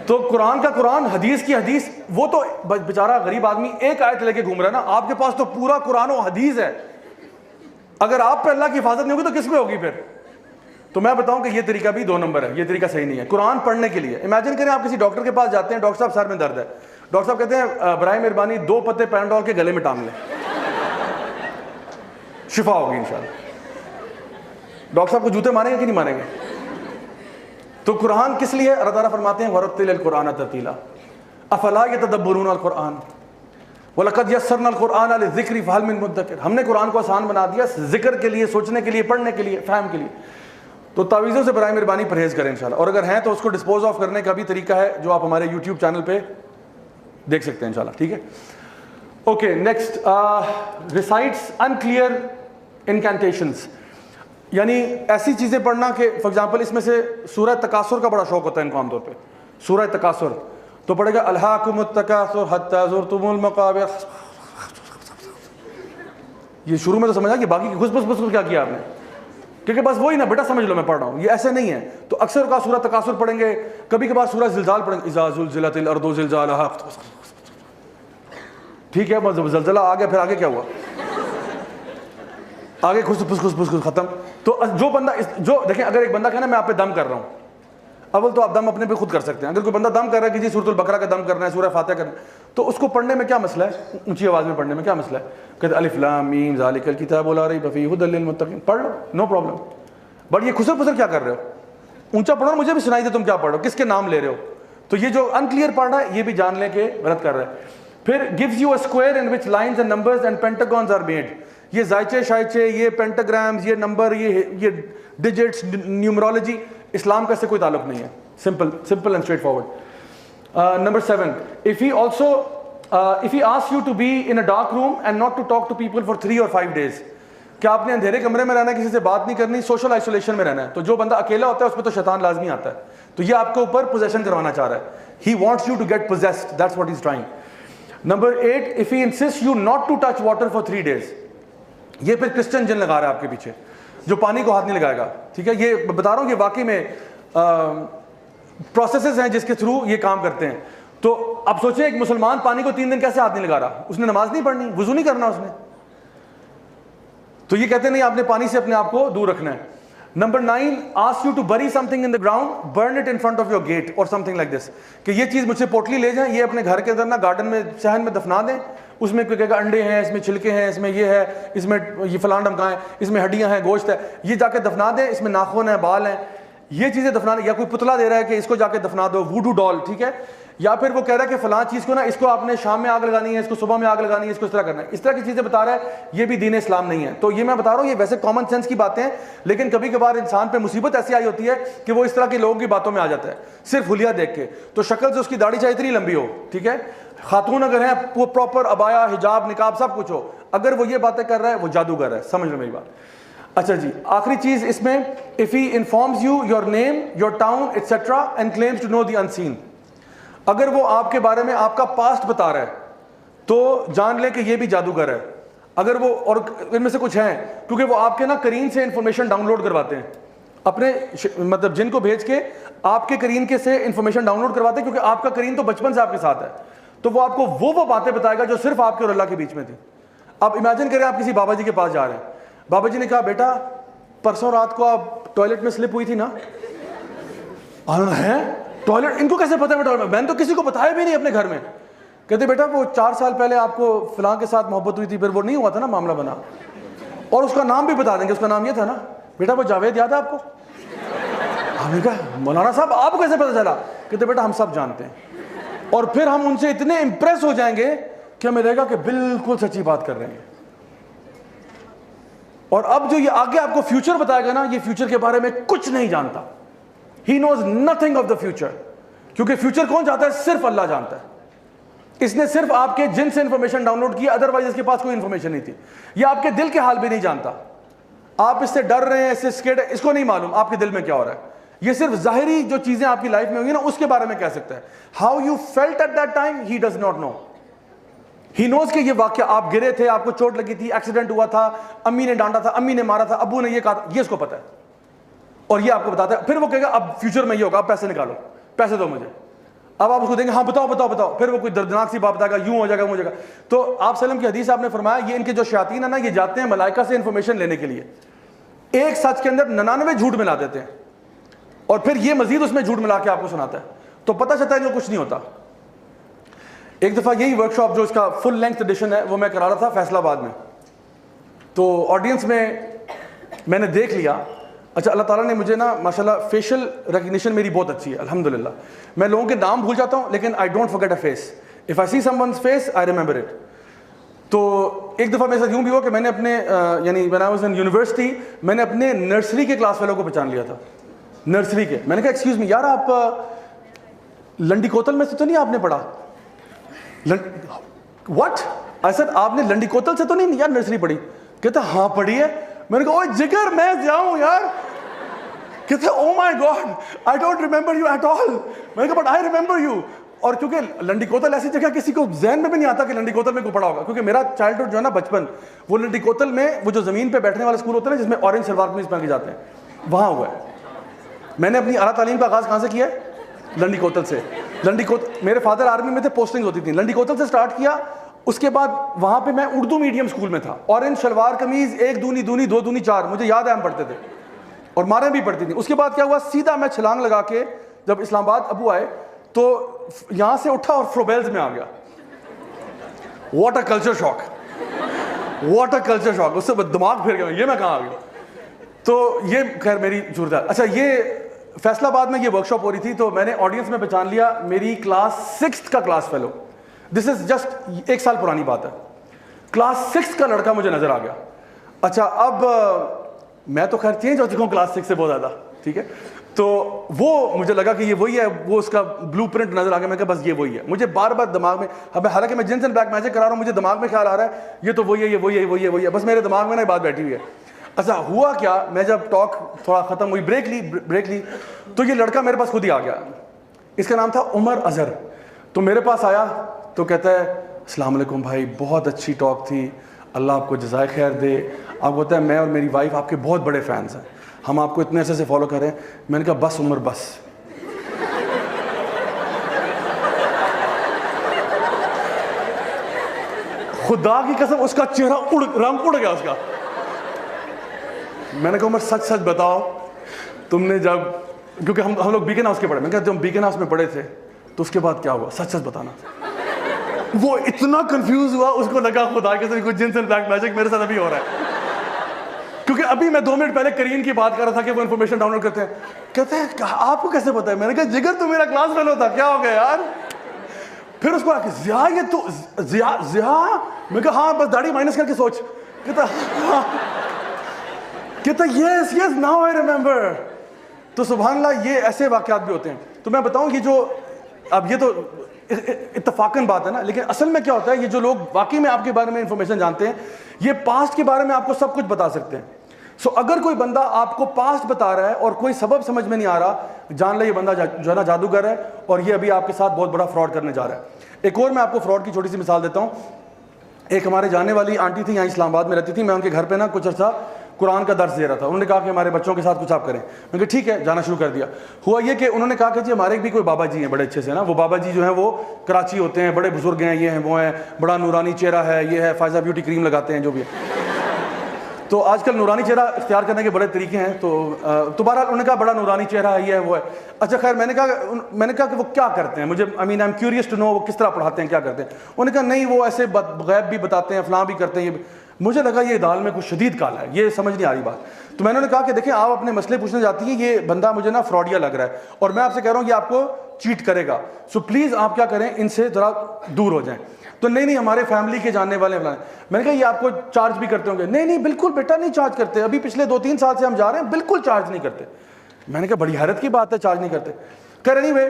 تو قرآن کا قرآن, حدیث کی حدیث. وہ تو بیچارہ غریب آدمی ایک آیت لے کے گھوم رہا ہے نا, آپ کے پاس تو پورا قرآن و حدیث ہے. اگر آپ پہ اللہ کی حفاظت نہیں ہوگی تو کس پہ ہوگی پھر؟ تو میں بتاؤں کہ یہ طریقہ بھی 2 نمبر ہے, یہ طریقہ صحیح نہیں ہے. قرآن پڑھنے کے لیے امیجن کریں آپ کسی ڈاکٹر کے پاس جاتے ہیں, ڈاکٹر صاحب سر میں درد ہے, ڈاکٹر صاحب کہتے ہیں برائے مہربانی 2 پتے پیناڈول کے گلے میں ٹانگ لیں, شفا ہوگی انشاءاللہ. ڈاکٹر صاحب کو جوتے ماریں گے کہ نہیں ماریں گے؟ تو قرآن کس لیے؟ اللہ تعالیٰ فرماتے ہیں وَرَتِّلِ الْقُرْآنَ تَرْتِيلًا أَفَلَا يَتَدَبَّرُونَ الْقُرْآنَ وَلَقَدْ يَسَّرْنَا الْقُرْآنَ لِلذِّكْرِ فَهَلْ مِن مُدَّكِرٍ. ہم نے قرآن کو آسان بنا دیا ذکر کے لیے, سوچنے کے لیے, پڑھنے کے لیے, فہم کے لیے. تو تعویذوں سے برائے مہربانی پرہیز کریں انشاءاللہ, اور اگر ہیں تو اس کو ڈسپوز آف کرنے کا بھی طریقہ ہے جو آپ ہمارے YouTube چینل پہ دیکھ سکتے ہیں انشاءاللہ. ٹھیک ہے. اوکے نیکسٹ, ریسائٹس انکلیئر انکینٹیشنز, یعنی ایسی چیزیں پڑھنا کہ فار ایگزامپل اس میں سے سورہ تکاثر کا بڑا شوق ہوتا ہے ان کو عام طور پہ. سورہ تکاثر تو پڑھے گا الہاکم التکاثر حتی زرتم المقابر. یہ شروع میں تو سمجھا کہ باقی کی گھس کیا کیا آپ نے, کیونکہ بس وہی نا بیٹا سمجھ لو میں پڑھ رہا ہوں, یہ ایسے نہیں ہے. تو اکثر کا سورہ تکاثر پڑھیں گے, کبھی کبھار سورہ زلزال پڑھیں گے, اذا زلزلت الارض زلزالہا. ٹھیک ہے, بس زلزلہ آ گیا, پھر آگے کیا ہوا؟ آگے خس ختم. تو جو بندہ جو دیکھیں, اگر ایک بندہ کہنا میں آپ پہ دم کر رہا ہوں, اول تو آپ دم اپنے پہ خود کر سکتے ہیں. اگر کوئی بندہ دم کر رہا ہے کہ جی سورۃ البقرہ کا دم کرنا ہے, سورہ فاتحہ کرنا ہے, تو اس کو پڑھنے میں کیا مسئلہ ہے, اونچی آواز میں پڑھنے میں کیا مسئلہ ہے؟ کہتے الف لام میم ذالک الکتاب لا ریب فیہ ھدی للمتقین, پڑھ لو, نو پرابلم. بٹ یہ خسر پسر کیا کر رہے ہو, اونچا پڑھو, مجھے بھی سنائی دے تم کیا پڑھ رہے ہو, کس کے نام لے رہے ہو. تو یہ جو انکلیئر پڑھ رہا ہے یہ بھی جان لیں کہ غلط کر رہا ہے. پھر gives you a square in which lines and numbers and pentagons are made. یہ زائچے شائچے, یہ پینٹاگرامز, یہ نمبر, یہ ڈیجٹس, نیومرولوجی, اسلام کا اس سے کوئی تعلق نہیں ہے. simple and straightforward. Number 7, if he asks you to be in a dark room and not to talk to people for 3 or 5 days, کہ آپ نے اندھیرے کمرے میں رہنا ہے, کسی سے بات نہیں کرنی, سوشل آئسولیشن میں رہنا ہے. تو جو بندہ اکیلا ہوتا ہے اس پہ تو شیطان لازمی آتا ہے. تو یہ آپ کے اوپر پوزیشن کروانا چاہ رہا ہے. He wants you to get possessed, that's what he's trying. Number 8, if he insists you not to touch water for 3 days, یہ پھر کرسچن جن لگا رہا ہے آپ کے پیچھے, جو پانی کو ہاتھ نہیں لگائے گا. ٹھیک ہے, یہ بتا رہا ہوں کہ واقعی میں پروسیسز ہیں جس کے تھرو یہ کام کرتے ہیں. تو اب سوچیں ایک مسلمان پانی کو 3 دن کیسے ہاتھ نہیں لگا رہا, اس نے نماز نہیں پڑھنی, وضو نہیں کرنا اس نے. تو یہ کہتے نہیں آپ نے پانی سے اپنے آپ کو دور رکھنا ہے. Number 9, asks you to bury something in the ground, burn it in front of your gate or something like this. کہ یہ چیز مجھ سے پوٹلی لے جائیں, یہ اپنے گھر کے اندر نا گارڈن میں صحن میں دفنا دیں. اس میں کوئی کہے گا انڈے ہیں, اس میں چھلکے ہیں, اس میں یہ ہے, اس میں یہ فلاں ڈمکا ہے, اس میں ہڈیاں ہیں, گوشت ہے, یہ جا کے دفنا دیں. اس میں ناخن ہیں, بال ہیں, یہ چیزیں دفنا دیں. یا کوئی پتلا دے رہا ہے کہ اس کو جا کے دفنا دو, ووڈو ڈال. ٹھیک ہے, یا پھر وہ کہہ رہا ہے کہ فلاں چیز کو نا اس کو آپ نے شام میں آگ لگانی ہے, اس کو صبح میں آگ لگانی ہے, اس کو اس طرح کرنا ہے. اس طرح کی چیزیں بتا رہا ہے, یہ بھی دین اسلام نہیں ہے. تو یہ میں بتا رہا ہوں یہ ویسے کامن سینس کی باتیں ہیں, لیکن کبھی کبھار انسان پہ مصیبت ایسی آئی ہوتی ہے کہ وہ اس طرح کے لوگوں کی باتوں میں آ جاتا ہے صرف حلیہ دیکھ کے. تو شکل سے اس کی داڑھی چاہے اتنی لمبی ہو, ٹھیک ہے, خاتون اگر ہیں وہ پراپر ابایا, حجاب, نقاب سب کچھ ہو, اگر وہ یہ باتیں کر رہا ہے وہ جادوگر ہے. سمجھ لو میری بات. اچھا جی, آخری چیز اس میں, if he informs you your name, your town, etc. and claims to know the unseen. اگر وہ آپ کے بارے میں آپ کا پاسٹ بتا رہا ہے تو جان لیں کہ یہ بھی جادوگر ہے. اگر وہ, اور ان میں سے کچھ ہیں کیونکہ وہ آپ کے نا کرین سے انفارمیشن ڈاؤن لوڈ کرواتے ہیں, اپنے مطلب جن کو بھیج کے آپ کے کرین کے سے انفارمیشن ڈاؤن لوڈ کرواتے ہیں, کیونکہ آپ کا کرین تو بچپن سے آپ کے ساتھ ہے. تو وہ آپ کو وہ باتیں بتائے گا جو صرف آپ کے اور اللہ کے بیچ میں تھی. اب امیجن کریں آپ کسی بابا جی کے پاس جا رہے ہیں, بابا جی نے کہا بیٹا پرسوں رات کو آپ ٹوائلٹ میں سلپ ہوئی تھی نا. ہے ٹوائلٹ, ان کو کیسے پتا ہے میں نے تو کسی کو بتایا بھی نہیں اپنے گھر میں. کہتے بیٹا وہ 4 سال پہلے آپ کو فلاں کے ساتھ محبت ہوئی تھی, پھر وہ نہیں ہوا تھا نا, معاملہ بنا, اور اس کا نام بھی بتا دیں گے, اس کا نام یہ تھا نا. بیٹا وہ جاوید یاد ہے آپ کو؟ ہم نے کہا مولانا صاحب آپ کو کیسے پتا چلا؟ کہتے بیٹا ہم سب جانتے ہیں. اور پھر ہم ان سے اتنے امپریس ہو جائیں گے کہ ہمیں لگے گا کہ بالکل سچی بات کر رہے ہیں. اور اب جو یہ آگے آپ کو فیوچر بتائے گا نا, یہ فیوچر کے بارے میں کچھ نہیں جانتا. He knows nothing of the future. کیونکہ فیوچر کون جانتا ہے؟ صرف اللہ جانتا ہے. اس نے صرف آپ کے جن سے انفارمیشن ڈاؤن لوڈ کی, ادروائز اس کے پاس کوئی انفارمیشن نہیں تھی. یہ آپ کے دل کے حال بھی نہیں جانتا. آپ اس سے ڈر رہے ہیں, اس سے اسکیڈ ہے, اس کو نہیں معلوم آپ کے دل میں کیا ہو رہا ہے. یہ صرف ظاہری جو چیزیں آپ کی لائف میں ہوئی نا اس کے بارے میں کہہ سکتا ہے. How you felt at that time, he does not know. He knows کہ یہ واقعہ آپ گرے تھے, آپ کو چوٹ لگی تھی, ایکسیڈنٹ ہوا تھا, امی نے ڈانٹا تھا, امی نے مارا تھا, ابو نے یہ کہا تھا, یہ اس کو پتا ہے. اور یہ آپ کو بتاتا ہے. پھر وہ کہے گا اب فیوچر میں یہ ہوگا, آپ پیسے نکالو, پیسے دو مجھے. اب آپ اس کو دیں گے, ہاں بتاؤ بتاؤ بتاؤ. پھر وہ کوئی دردناک سی بات بتائے گا, یوں ہو جائے گا, وہ ہو جائے گا. تو آپ سلم کی حدیث آپ نے فرمایا یہ ان کے جو شیاطین ہیں نا, یہ جاتے ہیں ملائکہ سے انفارمیشن لینے کے لیے. ایک سچ کے اندر 99 جھوٹ ملا دیتے ہیں, اور پھر یہ مزید اس میں جھوٹ ملا کے آپ کو سناتا ہے. تو پتہ چلتا ہے جو کچھ نہیں ہوتا. ایک دفعہ یہی ورک شاپ جو اس کا فل لینتھ ایڈیشن ہے وہ میں کرا رہا تھا فیصل آباد میں. تو آڈینس میں نے دیکھ لیا. اچھا اللہ تعالیٰ نے مجھے نا ماشاءاللہ فیشل ریکگنیشن میری بہت اچھی ہے الحمدللہ. میں لوگوں کے نام بھول جاتا ہوں لیکن I don't forget a face. If I see someone's face I remember it. تو ایک دفعہ میرے ساتھ یوں بھی ہوا کہ میں نے اپنے یعنی when I was in university میں نے اپنے نرسری کے کلاس فیلو کو پہچان لیا تھا. نرسری کے. میں نے کہا ایکسکیوز می یار آپ لنڈی کوتل میں سے تو نہیں آپ نے پڑھا؟ واٹ آئی سیڈ آپ نے لنڈی کوتل سے تو نہیں یار نرسری پڑھی؟ کہتا ہاں پڑھی ہے. میں نے کہا اوہ جگر میں جاؤں یار. کہتے oh my God I don't remember you at all. میں نے کہا بٹ آئی ریمبر یو. اور کیونکہ لنڈی کوتل ایسی جگہ کسی کو ذہن میں بھی نہیں آتا کہ لنڈی کوتل میں کو پڑھا ہوگا, کیونکہ میرا چائلڈہڈ جو ہے نا بچپن وہ لنڈی کوتل میں وہ جو زمین پہ بیٹھنے والے اسکول ہوتے ہیں جس میں اورنج شلوار قمیض پہن کے جاتے ہیں وہاں ہوا ہے. میں نے اپنی اعلیٰ تعلیم کا آغاز کہاں سے کیا ہے؟ لنڈی کوتل سے. لنڈی کوتل میرے فادر آرمی میں تھے, پوسٹنگ ہوتی تھی. لنڈی کوتل سے سٹارٹ کیا. اس کے بعد وہاں پہ میں اردو میڈیم اسکول میں تھا. اورنج شلوار قمیض 1 دونی 2 دونی 4 مجھے یاد ہے ہم پڑھتے تھے اور ماریں بھی پڑتی تھیں. اس کے بعد کیا ہوا, سیدھا میں چھلانگ لگا کے جب اسلام آباد ابو آئے تو یہاں سے اٹھا اور فروبیلز میں آ گیا. What a culture shock, what a culture shock. اس سے دماغ پھر گیا, یہ میں کہاں آ گیا. تو یہ خیر میری صورت. اچھا یہ فیصل آباد میں یہ ورک شاپ ہو رہی تھی, تو میں نے آڈینس میں پہچان لیا میری کلاس 6 کا class fellow. This is just 1 سال پرانی بات ہے. کلاس 6 کا لڑکا مجھے نظر آ گیا. اچھا اب میں تو خیر چینج ہو چکا ہوں کلاس 6 سے بہت زیادہ, ٹھیک ہے. تو وہ مجھے لگا کہ یہ وہی ہے, وہ اس کا بلو پرنٹ نظر آ گیا. میں کہا بس یہ وہی ہے. مجھے بار بار دماغ میں, حالانکہ میں جنس اینڈ بلیک میجک کرا رہا ہوں, مجھے دماغ میں خیال آ رہا ہے یہ تو وہی ہے, یہ وہی ہے, وہی ہے, وہی ہے. بس میرے دماغ میں نا بات بیٹھی ہوئی ہے. اچھا ہوا کیا, میں جب ٹاک تھوڑا ختم ہوئی, بریک لی تو یہ لڑکا میرے پاس خود ہی آ گیا. اس کا نام تھا عمر اظہر. تو میرے پاس آیا تو کہتا ہے السلام علیکم بھائی, بہت اچھی ٹاک تھی, اللہ آپ کو جزائے خیر دے. آپ کو پتہ ہے میں اور میری وائف آپ کے بہت بڑے فینس ہیں, ہم آپ کو اتنے عرصے سے فالو کر رہے ہیں. میں نے کہا بس عمر بس. خدا کی قسم اس کا چہرہ رنگ اڑ گیا اس کا. میں نے کہا عمر سچ سچ بتاؤ, تم نے جب, کیونکہ ہم لوگ بیکن ہاؤس کے پڑھے, میں نے کہا جب بیکن ہاؤس میں پڑھے تھے تو اس کے بعد کیا ہوا, سچ سچ بتانا. وہ اتنا کنفیوز ہوا, اس کو لگا خدا کے ساتھ کچھ جنس اینڈ بلیک میجک میرے ساتھ ابھی ہو رہا ہے. کیونکہ ابھی میں 2 منٹ پہلے کریم کی بات کر رہا تھا کہ وہ انفارمیشن ڈاؤن لوڈ کرتے ہیں. کہتے ہیں آپ کو کیسے پتا ہے؟ میں نے کہا جگر تو میرا کلاس فیلو تھا, کیا ہو گیا یار. پھر اس کو آ کے ضیاء, یہ تو ضیاء. میں کہا ہاں بس داڑھی مائنس کر کے سوچ. کہتا یس یس ناؤ آئی ریمبر. تو سبحان اللہ یہ ایسے واقعات بھی ہوتے ہیں. تو میں بتاؤں یہ جو اب یہ تو اتفاقاً بات ہے نا, لیکن اصل میں کیا ہوتا ہے, یہ جو لوگ واقعی میں آپ کے بارے میں انفارمیشن جانتے ہیں, یہ پاسٹ کے بارے میں آپ کو سب کچھ بتا سکتے ہیں. سو اگر کوئی بندہ آپ کو پاسٹ بتا رہا ہے اور کوئی سبب سمجھ میں نہیں آ رہا, جان لے یہ بندہ جو ہے نا جادوگر ہے, اور یہ ابھی آپ کے ساتھ بہت بڑا فراڈ کرنے جا رہا ہے. ایک اور میں آپ کو فراڈ کی چھوٹی سی مثال دیتا ہوں. ایک ہمارے جانے والی آنٹی تھی, یہاں اسلام آباد میں رہتی تھی. میں ان کے گھر پہ نا کچھ عرصہ قرآن کا درس دے رہا تھا. انہوں نے کہا کہ ہمارے بچوں کے ساتھ کچھ آپ کریں. میں نے کہا ٹھیک ہے, جانا شروع کر دیا. ہوا یہ کہ انہوں نے کہا کہ جی ہمارے بھی کوئی بابا جی ہیں بڑے اچھے سے نا, وہ بابا جی جو ہیں وہ کراچی ہوتے ہیں, بڑے بزرگ ہیں, یہ ہیں وہ ہیں, بڑا نورانی چہرہ ہے, یہ ہے, فائزہ بیوٹی کریم لگاتے ہیں, جو بھی ہے. تو آج کل نورانی چہرہ اختیار کرنے کے بڑے طریقے ہیں. تو بہرحال انہوں نے کہا بڑا نورانی چہرہ ہے, یہ ہے, وہ ہے. اچھا خیر میں نے کہا کہ وہ کیا کرتے ہیں, مجھے I am curious to know وہ کس طرح پڑھاتے ہیں, کیا کرتے ہیں. انہوں نے کہا نہیں وہ ایسے غیب بھی بتاتے ہیں, فلاں بھی کرتے ہیں. مجھے لگا یہ دال میں کچھ شدید کالا ہے, یہ سمجھ نہیں آ رہی بات. تو میں نے کہا کہ دیکھیں آپ اپنے مسئلے پوچھنے جاتی ہیں, یہ بندہ مجھے نا فراڈیا لگ رہا ہے, اور میں آپ سے کہہ رہا ہوں یہ آپ کو چیٹ کرے گا, سو پلیز آپ کیا کریں, ان سے ذرا دور ہو جائیں. تو نہیں ہمارے فیملی کے جاننے والے ہیں. میں نے کہا یہ آپ کو چارج بھی کرتے ہوں گے؟ نہیں بالکل بیٹا نہیں چارج کرتے, ابھی پچھلے 2-3 سال سے ہم جا رہے ہیں, بالکل چارج نہیں کرتے. میں نے کہا بڑی حیرت کی بات ہے, چارج نہیں کرتے. خیر اینی وے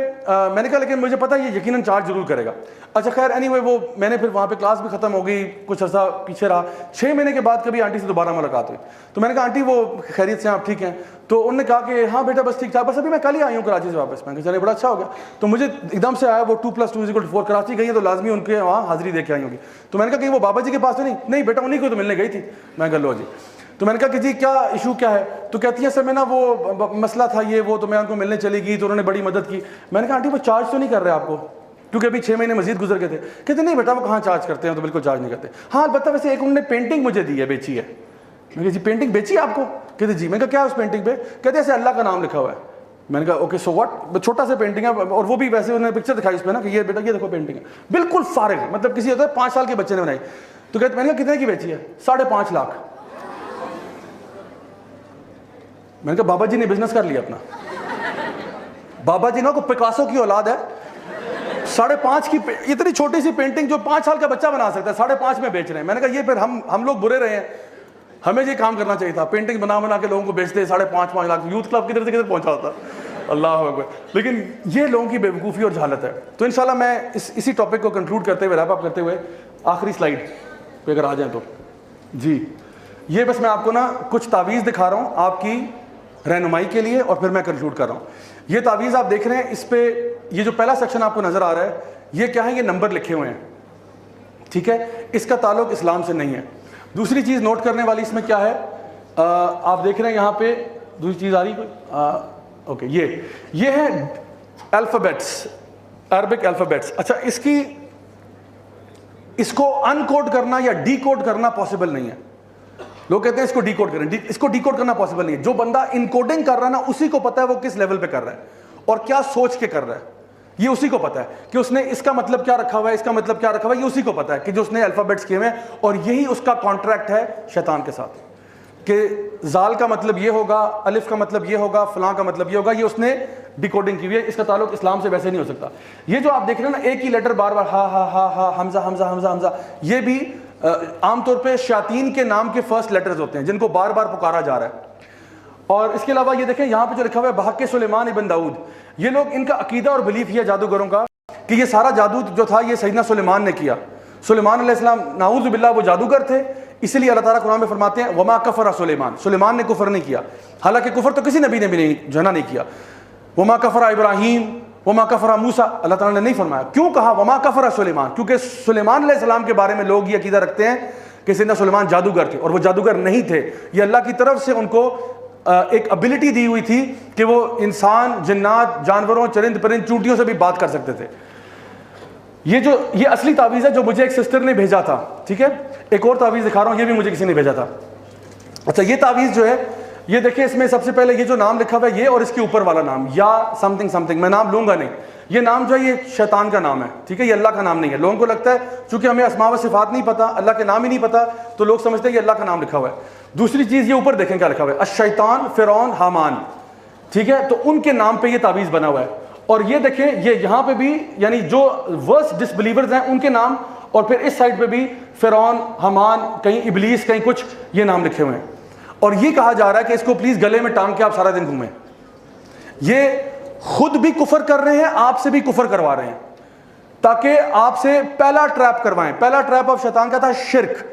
میں نے کہا لیکن مجھے پتا یہ یقیناً چارج ضرور کرے گا. اچھا خیر اینی وے وہ میں نے پھر وہاں پہ کلاس بھی ختم ہو گئی, کچھ عرصہ پیچھے رہا. 6 مہینے کے بعد کبھی آنٹی سے دوبارہ ملاقات ہوئی. تو میں نے کہا آنٹی وہ خیریت سے ہیں, آپ ٹھیک ہیں؟ تو انہوں نے کہا کہ ہاں بیٹا بس ٹھیک ٹھاک, بس ابھی میں کل ہی آئی ہوں کراچی سے واپس. میں کہا چلے بڑا اچھا ہو گیا. تو مجھے ایک دم سے آیا وہ 2+2=4, کراچی گئی ہے تو لازمی ان کے وہاں حاضری دے کے آئی ہوگی. تو میں نے کہا کہ وہ بابا جی کے پاس تو نہیں بیٹا انہیں کو تو ملنے گئی تھی. میں کہا لو جی. تو میں نے کہا کہ جی کیا ایشو کیا ہے؟ تو کہتی ہیں سر میں نا وہ مسئلہ تھا یہ وہ, تو میں ان کو ملنے چلی گئی تو انہوں نے بڑی مدد کی. میں نے کہا آنٹی وہ چارج تو نہیں کر رہے آپ کو, کیونکہ ابھی 6 مہینے مزید گزر گئے تھے. کہتے نہیں بیٹا وہ کہاں چارج کرتے ہیں, تو بالکل چارج نہیں کرتے. ہاں البتہ ویسے ایک انہوں نے پینٹنگ مجھے دی ہے, بیچی ہے. میں کہا جی پینٹنگ بیچی ہے آپ کو؟ کہتے جی. میں کہا کیا اس پینٹنگ پہ؟ کہتے ایسے اللہ کا نام لکھا ہوا ہے. میں نے کہا اوکے سو واٹ, چھوٹا سا پینٹنگ ہے, اور وہ بھی ویسے انہوں نے پکچر دکھائی اس پہ نا کہ یہ بیٹا یہ دیکھو پینٹنگ ہے, بالکل فارغ, مطلب کسی ہوتا ہے 5 سال کے بچے نے بنائی. تو کہتے میں نے کہا کتنے کی بیچی ہے؟ 5.5 لاکھ. میں نے کہا بابا جی نے بزنس کر لیا اپنا. بابا جی نا کو پکاسو کی اولاد ہے, 5.5 کی اتنی چھوٹی سی پینٹنگ جو 5 سال کا بچہ بنا سکتا ہے 5.5 میں بیچ رہے ہیں. میں نے کہا یہ پھر ہم لوگ برے رہے ہیں, ہمیں یہ کام کرنا چاہیے تھا, پینٹنگ بنا کے لوگوں کو بیچتے 5.5 لاکھ. یوتھ کلب کدھر سے کدھر پہنچا ہوتا, اللہ اکبر. لیکن یہ لوگوں کی بیوقوفی اور جہالت ہے. تو انشاءاللہ میں اسی ٹاپک کو کنکلوڈ کرتے ہوئے, ریپ اپ کرتے ہوئے, آخری سلائیڈ پہ اگر آ جائیں تو جی, یہ بس میں آپ کو نا کچھ تعویذ دکھا رہا ہوں آپ کی رہنمائی کے لیے, اور پھر میں کنکلوڈ کر رہا ہوں. یہ تعویذ آپ دیکھ رہے ہیں, اس پہ یہ جو پہلا سیکشن آپ کو نظر آ رہا ہے یہ کیا ہے, یہ نمبر لکھے ہوئے ہیں, ٹھیک ہے. اس کا تعلق اسلام سے نہیں ہے. دوسری چیز نوٹ کرنے والی اس میں کیا ہے, آپ دیکھ رہے ہیں یہاں پہ دوسری چیز آ رہی کوئی, اوکے یہ ہے الفابیٹس, عربک الفابیٹس. اچھا اس کو ان کوڈ کرنا یا ڈی کوڈ کرنا پاسبل نہیں ہے. لوگ کہتے ہیں اس کو ڈی کوڈ کریں, اس کو ڈی کوڈ کرنا پاسبل نہیں ہے. جو بندہ ان کوڈنگ کر رہا ہے نا اسی کو پتا ہے وہ کس لیول پہ کر رہا ہے, اور کیا سوچ کے کر رہا ہے، یہ اسی کو پتا ہے کہ اس نے اس کا مطلب کیا رکھا ہوا ہے، اس کا مطلب کیا رکھا ہوا ہے، یہ اسی کو پتا ہے کہ جو اس نے الفابیٹس کیے ہوئے ہیں، اور یہی اس کا کانٹریکٹ ہے شیطان کے ساتھ کہ زال کا مطلب یہ ہوگا، الف کا مطلب یہ ہوگا، فلاں کا مطلب یہ ہوگا. یہ اس نے ڈیکوڈنگ کی ہوئی ہے. اس کا تعلق اسلام سے ویسے نہیں ہو سکتا. یہ جو آپ دیکھ رہے ہیں نا ایک ہی لیٹر بار بار ہا ہا ہا ہا حمزہ حمزہ حمزہ حمزہ، یہ بھی عام طور پہ شیاطین کے نام کے فرسٹ لیٹرز ہوتے ہیں جن کو بار بار پکارا جا رہا ہے. اور اس کے علاوہ یہ دیکھیں یہاں پہ جو لکھا ہوا ہے بحق سلیمان ابن داؤد، یہ لوگ ان کا عقیدہ اور بلیف یہ جادوگروں کا کہ یہ سارا جادو جو تھا یہ سیدنا سلیمان نے کیا. سلیمان علیہ السلام نعوذ باللہ وہ جادوگر تھے، اسی لیے اللہ تعالیٰ قرآن میں فرماتے ہیں وما کفر سلیمان، سلیمان نے کفر نہیں کیا. حالانکہ کفر تو کسی نبی نے بھی نہیں جو ہے نا نہیں کیا. وما کفر ابراہیم وما کفر موسیٰ، اللہ تعالیٰ نے نہیں فرمایا. کیوں کہا وما کفر سلیمان؟ کیونکہ سلیمان علیہ السلام کے بارے میں لوگ یہ عقیدہ رکھتے ہیں کہ سیدنا سلیمان جادوگر تھے، اور وہ جادوگر نہیں تھے. یہ اللہ کی طرف سے ان کو ایک ابیلٹی دی ہوئی تھی کہ وہ انسان، جنات، جانوروں، چرند پرند، چونٹیوں سے بھی بات کر سکتے تھے. یہ اصلی تعویذ ہے جو مجھے ایک سسٹر نے بھیجا تھا. ٹھیک ہے، ایک اور تعویذ دکھا رہا ہوں، یہ بھی مجھے کسی نے بھیجا تھا. اچھا یہ تعویذ جو ہے یہ دیکھیں اس میں سب سے پہلے یہ جو نام لکھا ہوا ہے یہ اور اس کے اوپر والا نام یا سم تھنگ سم تھنگ، میں نام لوں گا نہیں. یہ نام جو ہے یہ شیطان کا نام ہے. ٹھیک ہے، یہ اللہ کا نام نہیں ہے. لوگوں کو لگتا ہے چونکہ ہمیں اسماء و صفات نہیں پتا، اللہ کے نام ہی نہیں پتا، تو لوگ سمجھتے ہیں یہ اللہ کا نام لکھا ہوا ہے. دوسری چیز یہ اوپر دیکھیں کیا لکھا ہوا ہے، الشیطان فرعون حامان. ٹھیک ہے، تو ان کے نام پہ یہ تعویذ بنا ہوا ہے. اور یہ دیکھیں یہ یہاں پہ بھی یعنی جو ورسٹ ڈسبلیورز ہیں ان کے نام، اور پھر اس سائڈ پہ بھی فرعون، حامان، کہیں ابلیس، کہیں کچھ یہ نام لکھے ہوئے ہیں. اور یہ کہا جا رہا ہے کہ اس کو پلیز گلے میں ٹانگ کے آپ سارا دن گھومیں. یہ خود بھی کفر کر رہے ہیں، آپ سے بھی کفر کروا رہے ہیں تاکہ آپ سے پہلا ٹریپ کروائیں. پہلا ٹریپ آف شیطان کا تھا شرک،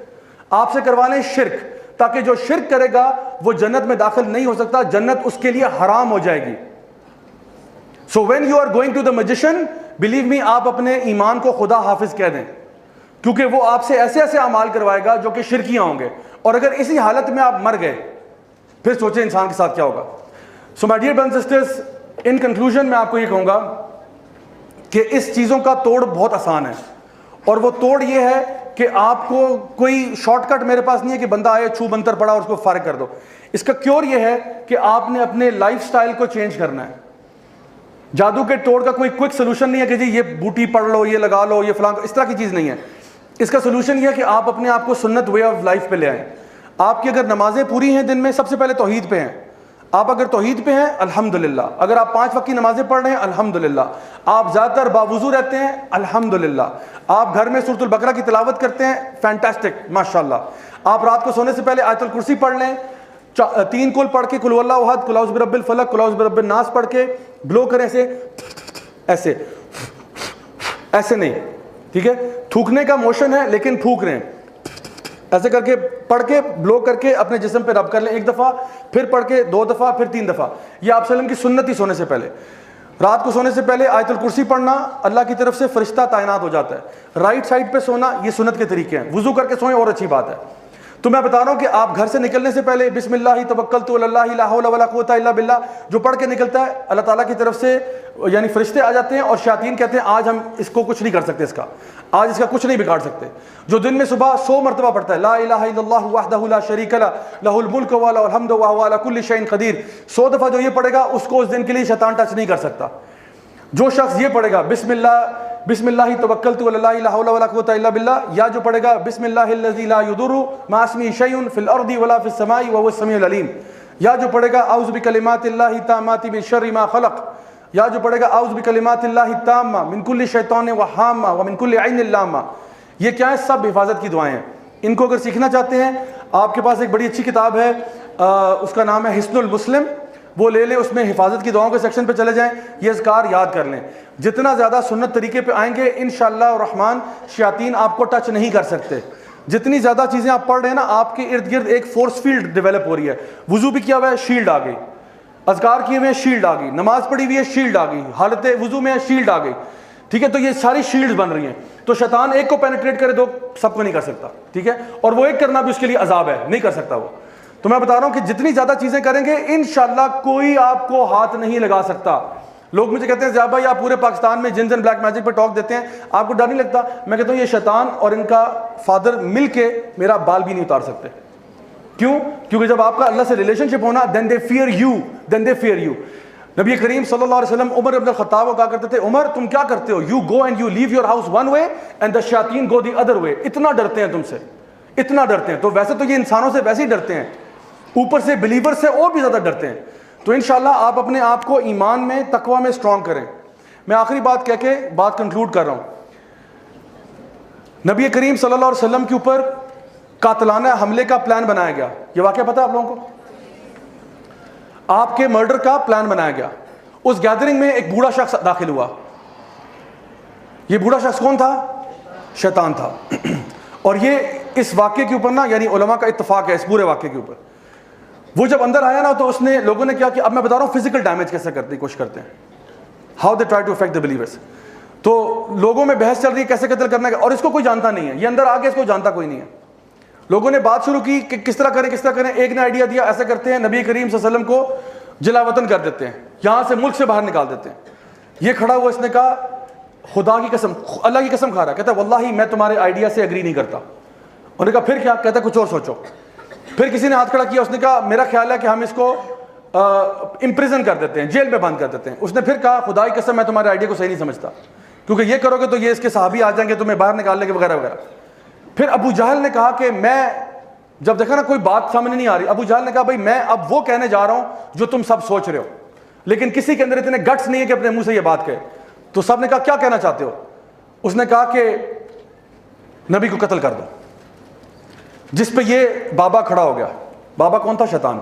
آپ سے کروا لیں شرک، تاکہ جو شرک کرے گا وہ جنت میں داخل نہیں ہو سکتا، جنت اس کے لیے حرام ہو جائے گی. So when you are going to the magician, believe me آپ اپنے ایمان کو خدا حافظ کہہ دیں، کیونکہ وہ آپ سے ایسے ایسے اعمال کروائے گا جو کہ شرکیاں ہوں گے. اور اگر اسی حالت میں آپ مر گئے پھر سوچیں انسان کے ساتھ کیا ہوگا. So my dear brothers and sisters, in conclusion میں آپ کو یہ کہوں گا کہ اس چیزوں کا توڑ بہت آسان ہے، اور وہ توڑ یہ ہے کہ آپ کو کوئی شارٹ کٹ میرے پاس نہیں ہے کہ بندہ آئے چھو منتر پڑا اور اس کو فارغ کر دو. اس کا کیور یہ ہے کہ آپ نے اپنے لائف سٹائل کو چینج کرنا ہے. جادو کے توڑ کا کوئی کوئک سلوشن نہیں ہے کہ جی یہ بوٹی پڑھ لو، یہ لگا لو، یہ فلاں، اس طرح کی چیز نہیں ہے. اس کا سلوشن یہ ہے کہ آپ اپنے آپ کو سنت وے آف لائف پہ لے آئیں. آپ کی اگر نمازیں پوری ہیں دن میں، سب سے پہلے توحید پہ ہیں. آپ اگر توحید پہ ہیں الحمدللہ. اگر آپ 5 وقت کی نمازیں پڑھ رہے ہیں الحمدللہ. آپ زیادہ تر باوضو رہتے ہیں الحمدللہ. آپ گھر میں سورۃ البقرہ کی تلاوت کرتے ہیں فینٹاسٹک ماشاءاللہ. آپ رات کو سونے سے پہلے آیت الکرسی پڑھ لیں، 3 کل پڑھ کے قل واللہ احد، قل اعوذ برب الفلق، قل اعوذ برب الناس پڑھ کے بلو کریں ایسے ایسے نہیں. ٹھیک ہے، تھوکنے کا موشن ہے لیکن پھونک رہے ہیں ایسے کر کے، پڑھ کے بلو کر کے اپنے جسم پہ رب کر لیں 1 دفعہ، پھر پڑھ کے 2 دفعہ، پھر 3 دفعہ. یہ آپ وسلم کی سنت ہی سونے سے پہلے. رات کو سونے سے پہلے آیت الکرسی پڑھنا، اللہ کی طرف سے فرشتہ تعینات ہو جاتا ہے. رائٹ سائڈ پہ سونا، یہ سنت کے طریقے ہیں. وضو کر کے سوئیں اور اچھی بات ہے. تو میں بتا رہا ہوں کہ آپ گھر سے نکلنے سے پہلے بسم اللہ توکلت علی اللہ لا حول ولا قوت الا باللہ جو پڑھ کے نکلتا ہے، اللہ تعالیٰ کی طرف سے یعنی فرشتے آ جاتے ہیں اور شیاطین کہتے ہیں آج ہم اس کو کچھ نہیں کر سکتے، آج اس کا کچھ نہیں بگاڑ سکتے. جو دن میں صبح 100 مرتبہ پڑھتا ہے لا الہ الا اللہ وحدہ لا شریک لہ لہ الملک ولہ الحمد وہو علی کل شیء قدیر، 100 دفعہ جو یہ پڑھے گا اس کو اس دن کے لیے شیطان ٹچ نہیں کر سکتا. جو شخص یہ پڑھے گا بسم اللہ توکلت علی اللہ لا حول ولا قوت الا باللہ، یا جو پڑھے گا بسم اللہ الذی لا یضر مع اسمہ شیء فی الارض ولا فی السماء وهو السمیع العلیم، یا جو پڑھے گا اعوذ بکلمات اللہ التامات من شر ما خلق، یا جو پڑھے گا اعوذ بکلمات اللہ التامہ من کل شیطان وہامہ ومن کل عین لامہ. یہ کیا ہے؟ سب حفاظت کی دعائیں ہیں. ان کو اگر سیکھنا چاہتے ہیں آپ کے پاس ایک بڑی اچھی کتاب ہے، اس کا نام ہے حصن المسلم، وہ لے لیں. اس میں حفاظت کی دعاؤں کے سیکشن پہ چلے جائیں، یہ اذکار یاد کر لیں. جتنا زیادہ سنت طریقے پہ آئیں گے انشاءاللہ الرحمن شیاطین آپ کو ٹچ نہیں کر سکتے. جتنی زیادہ چیزیں آپ پڑھ رہے ہیں نا، آپ کے ارد گرد ایک فورس فیلڈ ڈیولپ ہو رہی ہے. وضو بھی کیا ہوا ہے، شیلڈ آ گئی. اذکار کیے ہوئے ہیں، شیلڈ آ گئی. نماز پڑھی ہوئی ہے، شیلڈ آ گئی. حالت وضو میں شیلڈ آ گئی. ٹھیک ہے، تو یہ ساری شیلڈز بن رہی ہیں. تو شیطان ایک کو پینیٹریٹ کرے دو سب کو نہیں کر سکتا. ٹھیک ہے، اور وہ ایک کرنا بھی اس کے لیے عذاب ہے، نہیں کر سکتا وہ. تو میں بتا رہا ہوں کہ جتنی زیادہ چیزیں کریں گے انشاءاللہ کوئی آپ کو ہاتھ نہیں لگا سکتا. لوگ مجھے کہتے ہیں زیاد بھائی آپ پورے پاکستان میں جنز اینڈ بلیک میجک پہ ٹاک دیتے ہیں، آپ کو ڈر نہیں لگتا؟ میں کہتا ہوں یہ شیطان اور ان کا فادر مل کے میرا بال بھی نہیں اتار سکتے. کیوں؟ کیونکہ جب آپ کا اللہ سے ریلیشن شپ ہونا then they fear you. نبی کریم صلی اللہ علیہ وسلم عمر ابن الخطاب کو کہا کرتے تھے عمر تم کیا کرتے ہو, you go and you leave your house one way and the شیاطین گو دی ادر وے. اتنا ڈرتے ہیں تم سے, اتنا ڈرتے ہیں. تو ویسے تو یہ انسانوں سے ویسے ہی ڈرتے ہیں, اوپر سے بلیور سے اور بھی زیادہ ڈرتے ہیں. تو انشاءاللہ آپ اپنے آپ کو ایمان میں تقوی میں اسٹرانگ کریں. میں آخری بات کہہ کے بات کنکلوڈ کر رہا ہوں. نبی کریم صلی اللہ علیہ وسلم کے اوپر قاتلانہ حملے کا پلان بنایا گیا. یہ واقعہ پتہ ہے آپ لوگوں کو؟ آپ کے مرڈر کا پلان بنایا گیا. اس گیدرنگ میں ایک بوڑھا شخص داخل ہوا. یہ بوڑھا شخص کون تھا؟ شیطان تھا. اور یہ اس واقعے کے اوپر نا یعنی علماء کا اتفاق ہے اس پورے واقعے کے اوپر. وہ جب اندر آیا نا تو اس نے لوگوں نے کیا کہ اب میں بتا رہا ہوں فزیکل ڈیمیج کیسے کرنے کی کوشش کرتے ہیں, how they try to affect the believers. تو لوگوں میں بحث چل رہی ہے کیسے قتل کرنا ہے, اور اس کو کوئی جانتا نہیں ہے. یہ اندر آ کے اس کو جانتا کوئی نہیں ہے. لوگوں نے بات شروع کی کہ کس طرح کریں کس طرح کریں. ایک نے آئیڈیا دیا ایسے کرتے ہیں نبی کریم صلی اللہ علیہ وسلم کو جلا وطن کر دیتے ہیں, یہاں سے ملک سے باہر نکال دیتے ہیں. یہ کھڑا ہوا, اس نے کہا خدا کی قسم, اللہ کی قسم کھا رہا, کہتا ہے واللہ میں تمہارے آئیڈیا سے اگری نہیں کرتا. انہوں نے کہا پھر کیا؟ کہتا ہے کچھ اور سوچو. پھر کسی نے ہاتھ کھڑا کیا, اس نے کہا میرا خیال ہے کہ ہم اس کو امپریزن کر دیتے ہیں, جیل میں بند کر دیتے ہیں. اس نے پھر کہا خدا کی قسم میں تمہارے آئیڈیا کو صحیح نہیں سمجھتا, کیونکہ یہ کرو گے تو یہ اس کے صحابی آ جائیں گے تمہیں باہر نکالنے کے وغیرہ وغیرہ. پھر ابو جہل نے کہا کہ میں جب دیکھا نا کوئی بات سامنے نہیں آ رہی, ابو جہل نے کہا بھائی میں اب وہ کہنے جا رہا ہوں جو تم سب سوچ رہے ہو, لیکن کسی کے اندر اتنے گٹس نہیں ہے کہ اپنے منہ سے یہ بات کہے. تو سب نے کہا کیا کہنا چاہتے ہو؟ اس نے کہا کہ نبی کو قتل کر دو. جس پہ یہ بابا کھڑا ہو گیا. بابا کون تھا؟ شیطان.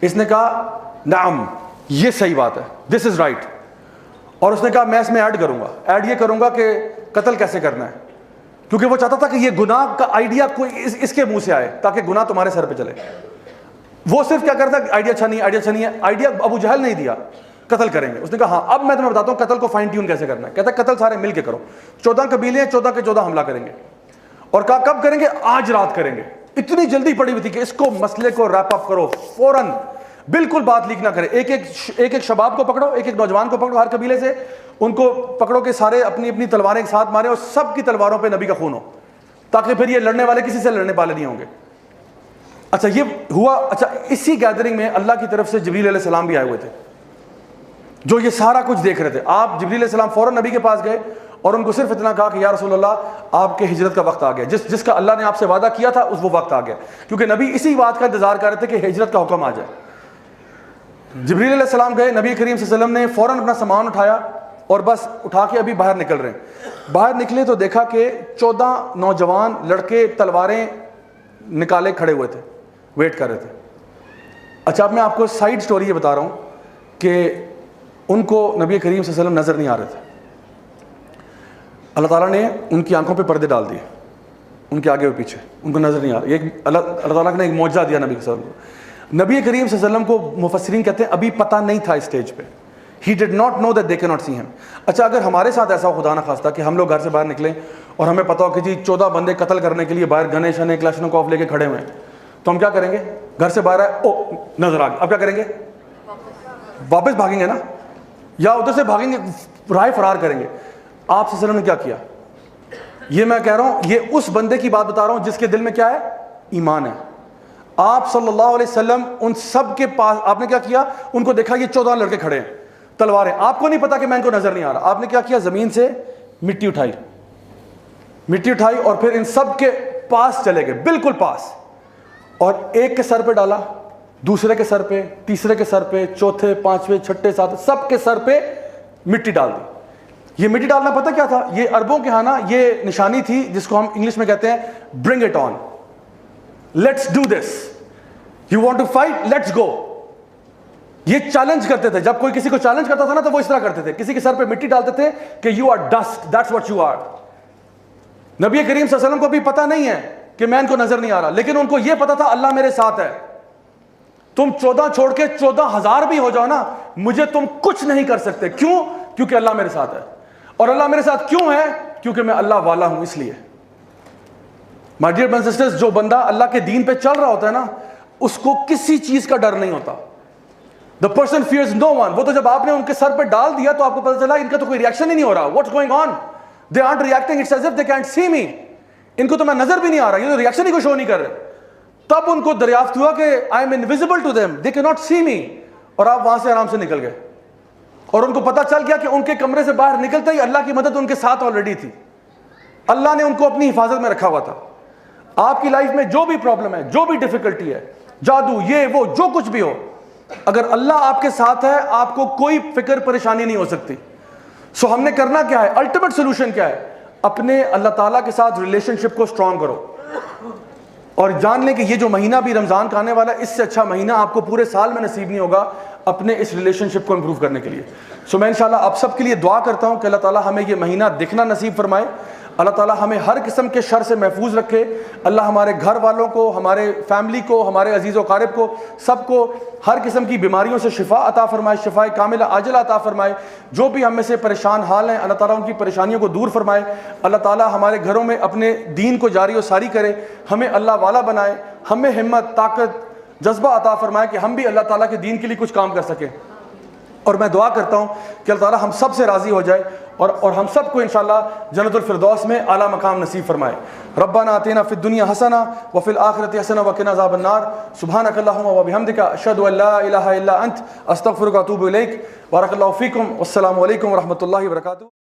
اس نے کہا نعم یہ صحیح بات ہے, دس از رائٹ. اور اس نے کہا میں اس میں ایڈ کروں گا, ایڈ یہ کروں گا کہ قتل کیسے کرنا ہے, کیونکہ وہ چاہتا تھا کہ یہ گناہ کا آئیڈیا کوئی اس کے منہ سے آئے تاکہ گناہ تمہارے سر پہ چلے. وہ صرف کیا کرتا ہے آئیڈیا اچھا نہیں ہے, آئیڈیا اچھا نہیں ہے. آئیڈیا ابو جہل نہیں دیا, قتل کریں گے. اس نے کہا ہاں اب میں تمہیں بتاتا ہوں قتل کو فائن ٹیون کیسے کرنا ہے. کہتا ہے قتل سارے مل کے کرو, 14 قبیلے ہیں, 14 کے 14 حملہ کریں گے. اور کہا کب کریں گے؟ آج رات کریں گے. اتنی جلدی پڑی ہوئی تھی کہ اس کو مسئلے کو ریپ اپ کرو فوراً, بالکل بات لیک نہ کرے. ایک شباب کو پکڑو, ایک نوجوان کو پکڑو ہر قبیلے سے, ان کو پکڑو کہ سارے اپنی اپنی تلواریں ایک ساتھ مارے اور سب کی تلواروں پہ نبی کا خون ہو, تاکہ پھر یہ لڑنے والے کسی سے لڑنے والے نہیں ہوں گے. اچھا یہ ہوا. اچھا اسی گیدرنگ میں اللہ کی طرف سے جبریل علیہ السلام بھی آئے ہوئے تھے جو یہ سارا کچھ دیکھ رہے تھے. آپ جبریل علیہ السلام فوراً نبی کے پاس گئے اور ان کو صرف اتنا کہا کہ یا رسول اللہ آپ کے ہجرت کا وقت آ گیا, جس کا اللہ نے آپ سے وعدہ کیا تھا وہ وقت آ گیا. کیونکہ نبی اسی بات کا انتظار کر رہے تھے کہ ہجرت کا حکم آ جائے. جبریل علیہ السلام گئے, نبی کریم صلی اللہ علیہ وسلم نے فوراً اپنا سامان اٹھایا اور بس اٹھا کے ابھی باہر نکل رہے ہیں. باہر نکلے تو دیکھا کہ 14 نوجوان لڑکے تلواریں نکالے کھڑے ہوئے تھے, ویٹ کر رہے تھے. اچھا اب میں آپ کو سائیڈ سٹوری یہ بتا رہا ہوں کہ ان کو نبی کریم صلی اللہ علیہ وسلم نظر نہیں آ رہے تھے. اللہ تعالیٰ نے ان کی آنکھوں پہ پردے ڈال دیے, ان کے آگے و پیچھے, ان کو نظر نہیں آ رہا. اللہ تعالیٰ نے ایک معجزہ دیا نبی صلی اللہ علیہ وسلم کو. نبی کریم صلی اللہ علیہ وسلم کو مفسرین کہتے ہیں ابھی پتہ نہیں تھا اسٹیج پہ, he did not know that they cannot see him. اچھا اگر ہمارے ساتھ ایسا ہو خدا نہ خواستہ کہ ہم لوگ گھر سے باہر نکلیں اور ہمیں پتہ ہو کہ جی 14 بندے قتل کرنے کے لیے باہر گنے شنے کلاشنکوف لے کے کھڑے ہوئے ہیں, تو ہم کیا کریں گے؟ گھر سے باہر آئے, او نظر آ گیا, اب کیا کریں گے؟ واپس بھاگیں گے نا, یا ادھر سے بھاگیں گے, راہ فرار کریں گے. آپ صلی اللہ علیہ وسلم نے کیا کیا؟ یہ میں کہہ رہا ہوں, یہ اس بندے کی بات بتا رہا ہوں جس کے دل میں کیا ہے؟ ایمان ہے. آپ صلی اللہ علیہ وسلم ان سب کے پاس آپ نے کیا کیا؟ ان کو دیکھا یہ 14 لڑکے کھڑے ہیں, تلواریں, آپ کو نہیں پتا کہ میں ان کو نظر نہیں آ رہا. آپ نے کیا کیا؟ زمین سے مٹی اٹھائی اور پھر ان سب کے پاس چلے گئے, بالکل پاس, اور ایک کے سر پہ ڈالا, دوسرے کے سر پہ, تیسرے کے سر پہ, چوتھے, پانچویں, چھٹے, ساتھ, سب کے سر پہ مٹی ڈال دی. یہ مٹی ڈالنا پتہ کیا تھا؟ یہ عربوں کے ہاں نا یہ نشانی تھی جس کو ہم انگلش میں کہتے ہیں bring it on, let's do this, you want to fight, let's go. یہ چیلنج کرتے تھے, جب کوئی کسی کو چیلنج کرتا تھا نا تو وہ اس طرح کرتے تھے, کسی کے سر پہ مٹی ڈالتے تھے کہ you are dust, that's what you are. نبی کریم صلی اللہ علیہ وسلم کو بھی پتہ نہیں ہے کہ میں ان کو نظر نہیں آ رہا, لیکن ان کو یہ پتا تھا اللہ میرے ساتھ ہے. تم 14 چھوڑ کے 14,000 بھی ہو جاؤ نا, مجھے تم کچھ نہیں کر سکتے. کیوں؟ کیونکہ اللہ میرے ساتھ ہے. اور اللہ میرے ساتھ کیوں ہے؟ کیونکہ میں اللہ والا ہوں, اس لیے. My dear brothers and sisters, جو بندہ اللہ کے دین پہ چل رہا ہوتا ہے نا, اس کو کسی چیز کا ڈر نہیں ہوتا. The person fears no one. وہ تو جب آپ نے ان کے سر پہ ڈال دیا تو آپ کو پتا چلا ان کا تو کوئی ریئیکشن ہی نہیں ہو رہا. What's going on? They aren't reacting. It's as if they can't see me. ان کو تو میں نظر بھی نہیں آ رہا, یہ تو ریئیکشن ہی کو شو نہیں کر رہے. تب ان کو دریافت ہوا کہ I am invisible to them. They cannot see me. اور آپ وہاں سے آرام سے نکل گئے. اور ان کو پتہ چل گیا کہ ان کے کمرے سے باہر نکلتے ہی اللہ کی مدد ان کے ساتھ آلریڈی تھی، اللہ نے ان کو اپنی حفاظت میں رکھا ہوا تھا۔ آپ کی لائف میں جو بھی پرابلم ہے، جو بھی ڈیفیکلٹی ہے، جادو، یہ وہ جو کچھ بھی ہو، اگر اللہ آپ کے ساتھ ہے آپ کو کوئی فکر پریشانی نہیں ہو سکتی۔ سو ہم نے کرنا کیا ہے؟ الٹیمیٹ سولوشن کیا ہے؟ اپنے اللہ تعالیٰ کے ساتھ ریلیشن شپ کو اسٹرانگ کرو، اور جان لیں کہ یہ جو مہینہ بھی رمضان کا آنے والا ہے، اس سے اچھا مہینہ آپ کو پورے سال میں نصیب نہیں ہوگا اپنے اس ریلیشن شپ کو امپروو کرنے کے لیے۔ سو میں انشاءاللہ آپ سب کے لیے دعا کرتا ہوں کہ اللہ تعالیٰ ہمیں یہ مہینہ دیکھنا نصیب فرمائے، اللہ تعالیٰ ہمیں ہر قسم کے شر سے محفوظ رکھے، اللہ ہمارے گھر والوں کو، ہمارے فیملی کو، ہمارے عزیز و اقارب کو، سب کو ہر قسم کی بیماریوں سے شفا عطا فرمائے، شفا کاملہ عاجلہ عطا فرمائے۔ جو بھی ہم میں سے پریشان حال ہیں، اللہ تعالیٰ ان کی پریشانیوں کو دور فرمائے، اللہ تعالیٰ ہمارے گھروں میں اپنے دین کو جاری و ساری کرے، ہمیں اللہ والا بنائے، ہمیں ہمت، طاقت، جذبہ عطا فرمائے کہ ہم بھی اللہ تعالیٰ کے دین کے لیے کچھ کام کر سکیں۔ اور میں دعا کرتا ہوں کہ اللہ تعالیٰ ہم سب سے راضی ہو جائے اور ہم سب کو انشاءاللہ جنت الفردوس میں اعلیٰ مقام نصیب فرمائے۔ ربنا آتنا فی الدنیا حسنہ وفی الآخرۃ حسنہ وقنا عذاب النار۔ سبحانک اللہم وبحمدک، اشہد ان لا الہ الا انت، استغفرک واتوب الیک۔ بارک اللہ فیکم، والسلام علیکم ورحمۃ اللہ وبرکاتہ۔